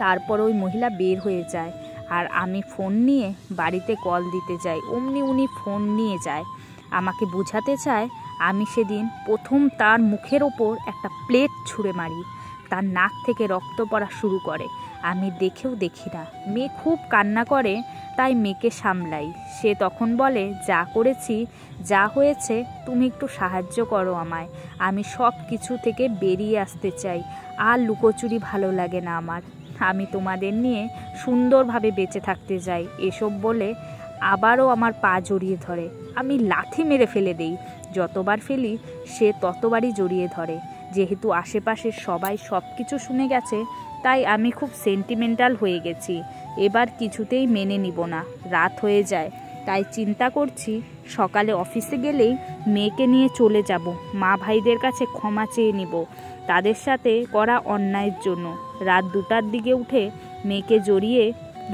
তারপর ওই মহিলা বের হয়ে যায়, আর আমি ফোন নিয়ে বাড়িতে কল দিতে যাই। অমনি উনি ফোন নিয়ে যায়। আমাকে বোঝাতে চায় আমি সেদিন প্রথম তার মুখের ওপর একটা প্লেট ছুঁড়ে মারি। তার নাক থেকে রক্ত পড়া শুরু করে। আমি দেখেও দেখি না। মেয়ে খুব কান্না করে, তাই মেয়েকে সামলাই। সে তখন বলে, যা করেছি, যা হয়েছে, তুমি একটু সাহায্য করো আমায়। আমি সব কিছু থেকে বেরিয়ে আসতে চাই, আর লুকোচুরি ভালো লাগে না আমার। আমি তোমাদের নিয়ে সুন্দরভাবে বেঁচে থাকতে চাই। এসব বলে আবারও আমার পা জড়িয়ে ধরে। আমি লাথি মেরে ফেলে দেই। যতবার ফেলি সে ততবারই জড়িয়ে ধরে। যেহেতু আশেপাশের সবাই সব কিছু শুনে গেছে, তাই আমি খুব সেন্টিমেন্টাল হয়ে গেছি। এবার কিছুতেই মেনে নিব না। রাত হয়ে যায়, তাই চিন্তা করছি সকালে অফিসে গেলেই মেয়েকে নিয়ে চলে যাব, মা ভাইদের কাছে ক্ষমা চেয়ে নিব তাদের সাথে করা অন্যায়ের জন্য। রাত 2টার দিকে উঠে মেয়েকে জড়িয়ে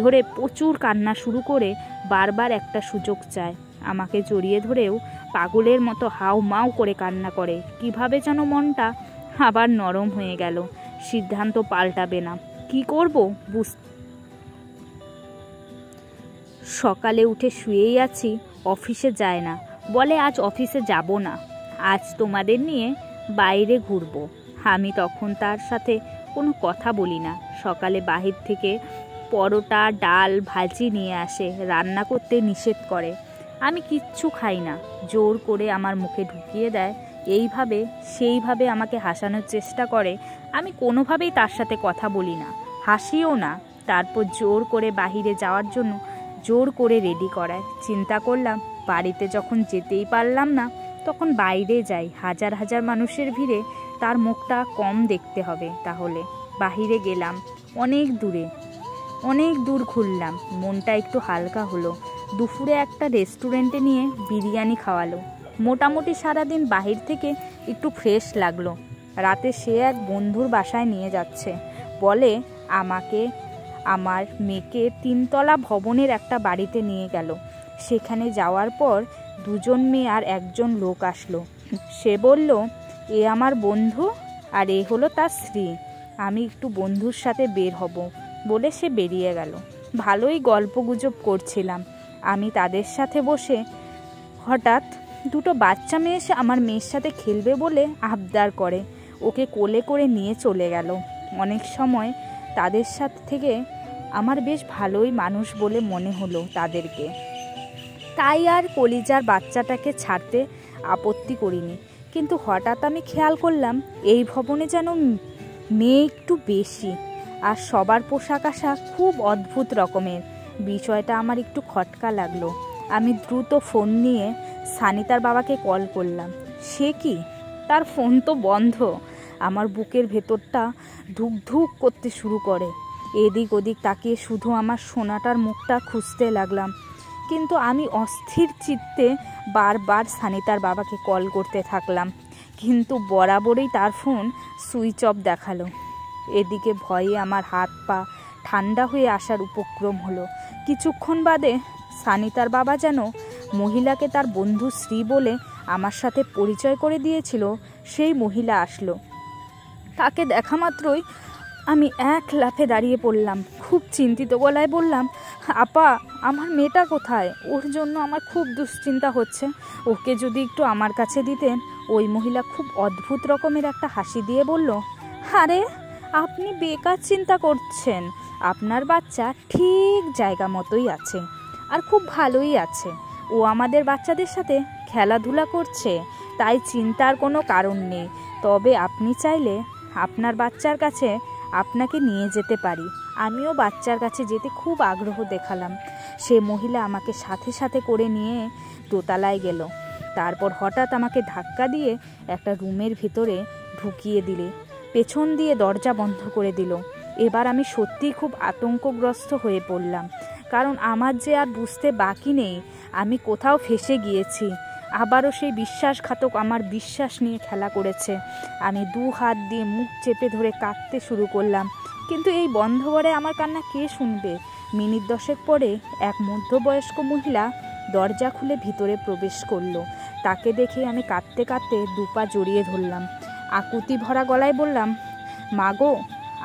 ধরে প্রচুর কান্না শুরু করে বারবার একটা সুযোগ চায়। আমাকে জড়িয়ে ধরেও পাগলের মতো হাউ মাউ করে কান্না করে। কিভাবে যেন মনটা আবার নরম হয়ে গেল। সিদ্ধান্ত পাল্টাবে না। কি করব সকালে উঠে শুয়েই আছি, অফিসে যায় না। বলে আজ অফিসে যাব না, আজ তোমাদের নিয়ে বাইরে ঘুরবো। আমি তখন তার সাথে কোনো কথা বলি না। সকালে বাহির থেকে পরোটা, ডাল, ভাজি নিয়ে আসে, রান্না করতে নিষেধ করে। আমি কিচ্ছু খাই না, জোর করে আমার মুখে ঢুকিয়ে দেয়। এইভাবে সেইভাবে আমাকে হাসানোর চেষ্টা করে। আমি কোনোভাবেই তার সাথে কথা বলি না, হাসিও না। তারপর জোর করে বাহিরে যাওয়ার জন্য জোর করে রেডি করায়। চিন্তা করলাম বাড়িতে যখন যেতেই পারলাম না, তখন বাইরে যাই। হাজার হাজার মানুষের ভিড়ে তার মুখটা কম দেখতে হবে। তাহলে বাহিরে গেলাম, অনেক দূর ঘুরলাম, মনটা একটু হালকা হলো। দুপুরে একটা রেস্টুরেন্টে নিয়ে বিরিয়ানি খাওয়ালো। মোটামুটি সারাদিন বাহির থেকে একটু ফ্রেশ লাগলো। রাতে সে এক বন্ধুর বাসায় নিয়ে যাচ্ছে। বলে আমাকে আমার মেয়েকে 3তলা ভবনের একটা বাড়িতে নিয়ে গেল। সেখানে যাওয়ার পর 2জন মেয়ে আর 1জন লোক আসলো। সে বলল এ আমার বন্ধু আর এ হলো তার স্ত্রী, আমি একটু বন্ধুর সাথে বের হব বলে সে বেরিয়ে গেল। ভালোই গল্পগুজব করছিলাম আমি তাদের সাথে বসে। হঠাৎ 2টো বাচ্চা মেয়ে এসে আমার মেয়ের সাথে খেলবে বলে আবদার করে। ওকে কোলে করে নিয়ে চলে গেল। অনেক সময় তাদের সাথে থেকে আমার বেশ ভালোই মানুষ বলে মনে হলো তাদেরকে, তাই আর কলিজার বাচ্চাটাকে ছাড়তে আপত্তি করিনি। কিন্তু হঠাৎ আমি খেয়াল করলাম এই ভবনে যেন মেয়ে একটু বেশি, আর সবার পোশাক আশাক খুব অদ্ভুত রকমের। বিষয়টা আমার একটু খটকা লাগলো। আমি দ্রুত ফোন নিয়ে সানিতার বাবাকে কল করলাম। সে কি, তার ফোন তো বন্ধ। আমার বুকের ভেতরটা ধুক ধুক করতে শুরু করে। এদিক ওদিক তাকিয়ে শুধু আমার সোনাটার মুখটা খুঁজতে লাগলাম। কিন্তু আমি অস্থির চিত্তে বারবার সানিতার বাবাকে কল করতে থাকলাম, কিন্তু বরাবরই তার ফোন সুইচ অফ দেখালো। এদিকে ভয়ে আমার হাত পা ঠান্ডা হয়ে আসার উপক্রম হলো। কিছুক্ষণ বাদে সানিতার বাবা যেন মহিলাকে তার বন্ধু শ্রী বলে আমার সাথে পরিচয় করে দিয়েছিল, সেই মহিলা আসলো। তাকে দেখা মাত্রই আমি এক লাফে দাঁড়িয়ে পড়লাম। খুব চিন্তিত গলায় বললাম, আপা আমার মেয়েটা কোথায়? ওর জন্য আমার খুব দুশ্চিন্তা হচ্ছে, ওকে যদি একটু আমার কাছে দিতেন। ওই মহিলা খুব অদ্ভুত রকমের একটা হাসি দিয়ে বলল, আরে আপনি বেকার চিন্তা করছেন, আপনার বাচ্চা ঠিক জায়গা মতোই আছে, আর খুব ভালোই আছে। ও আমাদের বাচ্চাদের সাথে খেলাধুলা করছে, তাই চিন্তার কোনো কারণ নেই। তবে আপনি চাইলে আপনার বাচ্চার কাছে আপনাকে নিয়ে যেতে পারি। আমিও বাচ্চার কাছে যেতে খুব আগ্রহ দেখালাম। সে মহিলা আমাকে সাথে সাথে করে নিয়ে দোতলায় গেল। তারপর হঠাৎ আমাকে ধাক্কা দিয়ে একটা রুমের ভিতরে ঢুকিয়ে দিলে, পেছন দিয়ে দরজা বন্ধ করে দিল। এবার আমি সত্যিই খুব আতঙ্কগ্রস্ত হয়ে পড়লাম, কারণ আমার যে আর বুঝতে বাকি নেই আমি কোথাও ফেঁসে গিয়েছি। আবারও সেই বিশ্বাসঘাতক আমার বিশ্বাস নিয়ে খেলা করেছে। আমি 2 হাত দিয়ে মুখ চেপে ধরে কাঁদতে শুরু করলাম, কিন্তু এই বন্ধ ঘরে আমার কান্না কে শুনবে? মিনিট 10 পরে এক মধ্যবয়স্ক মহিলা দরজা খুলে ভিতরে প্রবেশ করলো। তাকে দেখে আমি কাঁদতে কাঁদতে 2 পা জড়িয়ে ধরলাম। আকুতি ভরা গলায় বললাম, মা গো,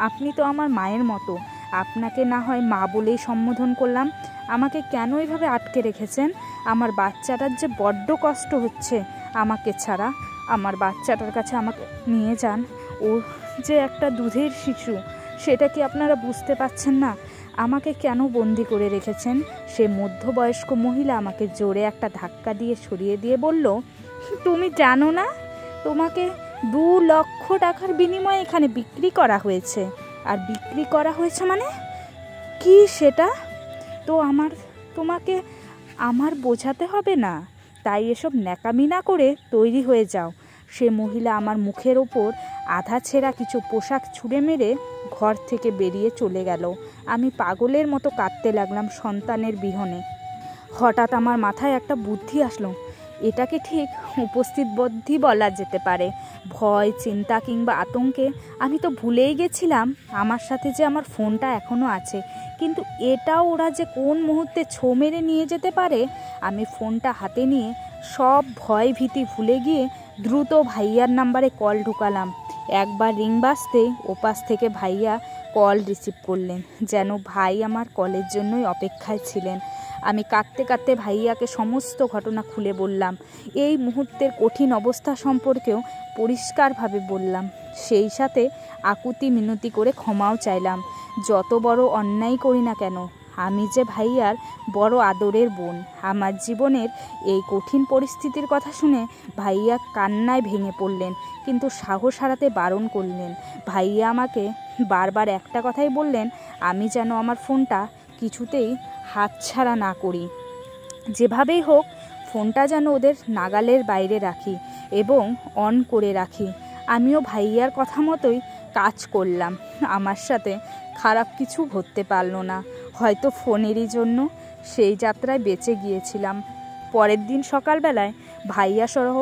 আপনি তো আমার মায়ের মতো, আপনাকে না হয় মা বলেই সম্বোধন করলাম। আমাকে কেন এইভাবে আটকে রেখেছেন? আমার বাচ্চাটার যে বড্ড কষ্ট হচ্ছে আমাকে ছাড়া। আমার বাচ্চাটার কাছে আমাকে নিয়ে যান। ও যে একটা দুধের শিশু, সেটা কি আপনারা বুঝতে পারছেন না? আমাকে কেন বন্দি করে রেখেছেন? সে মধ্যবয়স্ক মহিলা আমাকে জোরে একটা ধাক্কা দিয়ে সরিয়ে দিয়ে বলল, তুমি জানো না তোমাকে 2 লক্ষ টাকার বিনিময়ে এখানে বিক্রি করা হয়েছে? আর বিক্রি করা হয়েছে মানে কি সেটা? তো তোমাকে আমার বোঝাতে হবে না, তাই এসব ন্যাকামি না করে তৈরি হয়ে যাও। সে মহিলা আমার মুখের ওপর আধা ছেঁড়া কিছু পোশাক ছুঁড়ে মেরে ঘর থেকে বেরিয়ে চলে গেল। আমি পাগলের মতো কাঁদতে লাগলাম সন্তানের বিহনে। হঠাৎ আমার মাথায় একটা বুদ্ধি আসলো। এটাকে ঠিক উপস্থিত বুদ্ধি বলা যেতে পারে। ভয়, চিন্তা কিংবা আতঙ্কে আমি তো ভুলেই গেছিলাম আমার সাথে যে আমার ফোনটা এখনও আছে, কিন্তু এটাও ওরা যে কোন মুহূর্তে ছো মেরে নিয়ে যেতে পারে। আমি ফোনটা হাতে নিয়ে সব ভয় ভীতি ভুলে গিয়ে দ্রুত ভাইয়ার নাম্বারে কল ঢুকালাম। একবার রিং বাজতে ওপাশ থেকে ভাইয়া কল রিসিভ করলেন, যেন ভাই আমার কলের জন্যই অপেক্ষায় ছিলেন। আমি কাঁদতে কাঁদতে ভাইয়াকে সমস্ত ঘটনা খুলে বললাম। এই মুহূর্তের কঠিন অবস্থা সম্পর্কেও পরিষ্কারভাবে বললাম। সেই সাথে আকুতি মিনতি করে ক্ষমাও চাইলাম। যত বড় অন্যায় করি না কেন, আমি যে ভাইয়ার বড় আদরের বোন। আমার জীবনের এই কঠিন পরিস্থিতির কথা শুনে ভাইয়া কান্নায় ভেঙে পড়লেন, কিন্তু সাহস হারাতে বারণ করলেন। ভাইয়া আমাকে বারবার একটা কথাই বললেন, আমি যেন আমার ফোনটা কিছুতেই হাতছাড়া না করি, যেভাবেই হোক ফোনটা যেন ওদের নাগালের বাইরে রাখি এবং অন করে রাখি। আমিও ভাইয়ার কথা মতোই কাজ করলাম। আমার সাথে খারাপ কিছু ঘটতে পারলো না, হয়তো ফোনেরই জন্য সেই যাত্রায় বেঁচে গিয়েছিলাম। পরের দিন সকালবেলায় ভাইয়া সহ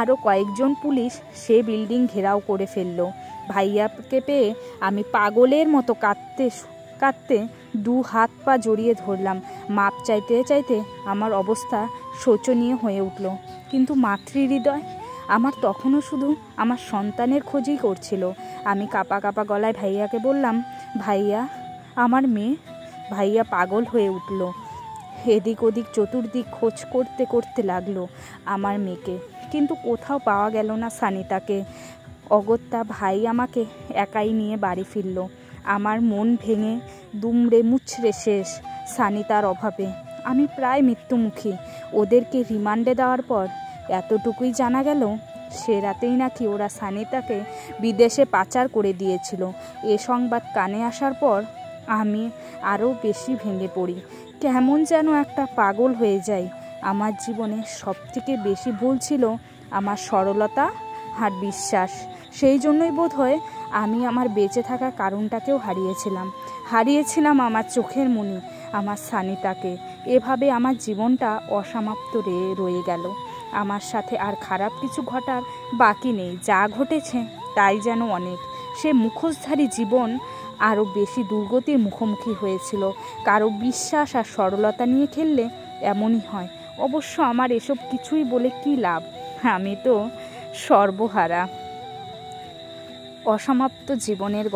আরও কয়েকজন পুলিশ সে বিল্ডিং ঘেরাও করে ফেলল। ভাইয়াকে পেয়ে আমি পাগলের মতো কাঁদতে কাঁদতে দু হাত পা জড়িয়ে ধরলাম। মাপ চাইতে চাইতে আমার অবস্থা শোচনীয় হয়ে উঠল, কিন্তু মাতৃহৃদয় আমার তখনও শুধু আমার সন্তানের খোঁজই করছিল। আমি কাঁপা কাঁপা গলায় ভাইয়াকে বললাম, ভাইয়া, আমার মেয়ে। ভাইয়া পাগল হয়ে উঠল। এদিক ওদিক চতুর্দিক খোঁজ করতে করতে লাগলো আমার মেয়েকে, কিন্তু কোথাও পাওয়া গেল না সানিতাকে। অগত্যা ভাই আমাকে একাই নিয়ে বাড়ি ফিরল। আমার মন ভেঙে দুমড়ে মুচড়ে শেষ। সানিতার অভাবে আমি প্রায় মৃত্যুমুখী। ওদেরকে রিমান্ডে দেওয়ার পর এতটুকুই জানা গেল, সে রাতেই নাকি ওরা সানিতাকে বিদেশে পাচার করে দিয়েছিল। এ সংবাদ কানে আসার পর আমি আরও বেশি ভেঙে পড়ি। কেমন যেন একটা পাগল হয়ে যাই। আমার জীবনে সবথেকে বেশি ভুল ছিল আমার সরলতা আর বিশ্বাস। সেই জন্যই বোধহয় আমি আমার বেঁচে থাকার কারণটাকেও হারিয়েছিলাম আমার চোখের মণি, আমার সানিতাকে। এভাবে আমার জীবনটা অসমাপ্ত রয়ে গেল। আমার সাথে আর খারাপ কিছু ঘটার বাকি নেই। যা ঘটেছে তাই যেন অনেক। সে মুখোশধারী জীবন আরও বেশি দুর্গতির মুখোমুখি হয়েছিল। কারো বিশ্বাস আর সরলতা নিয়ে খেললে এমনই হয়। অবশ্য আমার এসব কিছুই বলে কী লাভ, আমি তো সর্বহারা। অসমাপ্ত জীবনের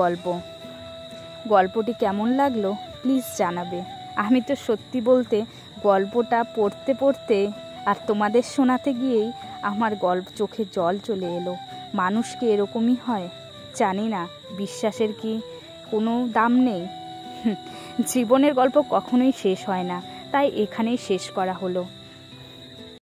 গল্পটি কেমন লাগলো প্লিজ জানাবে। আমি তো সত্যি বলতে গল্পটা পড়তে পড়তে আর তোমাদের শোনাতে গিয়েই আমার চোখে জল চলে এলো। মানুষ কি এরকমই হয়? জানি না, বিশ্বাসের কি কোনো দাম নেই? জীবনের গল্প কখনোই শেষ হয় না, তাই এখানেই শেষ করা হলো।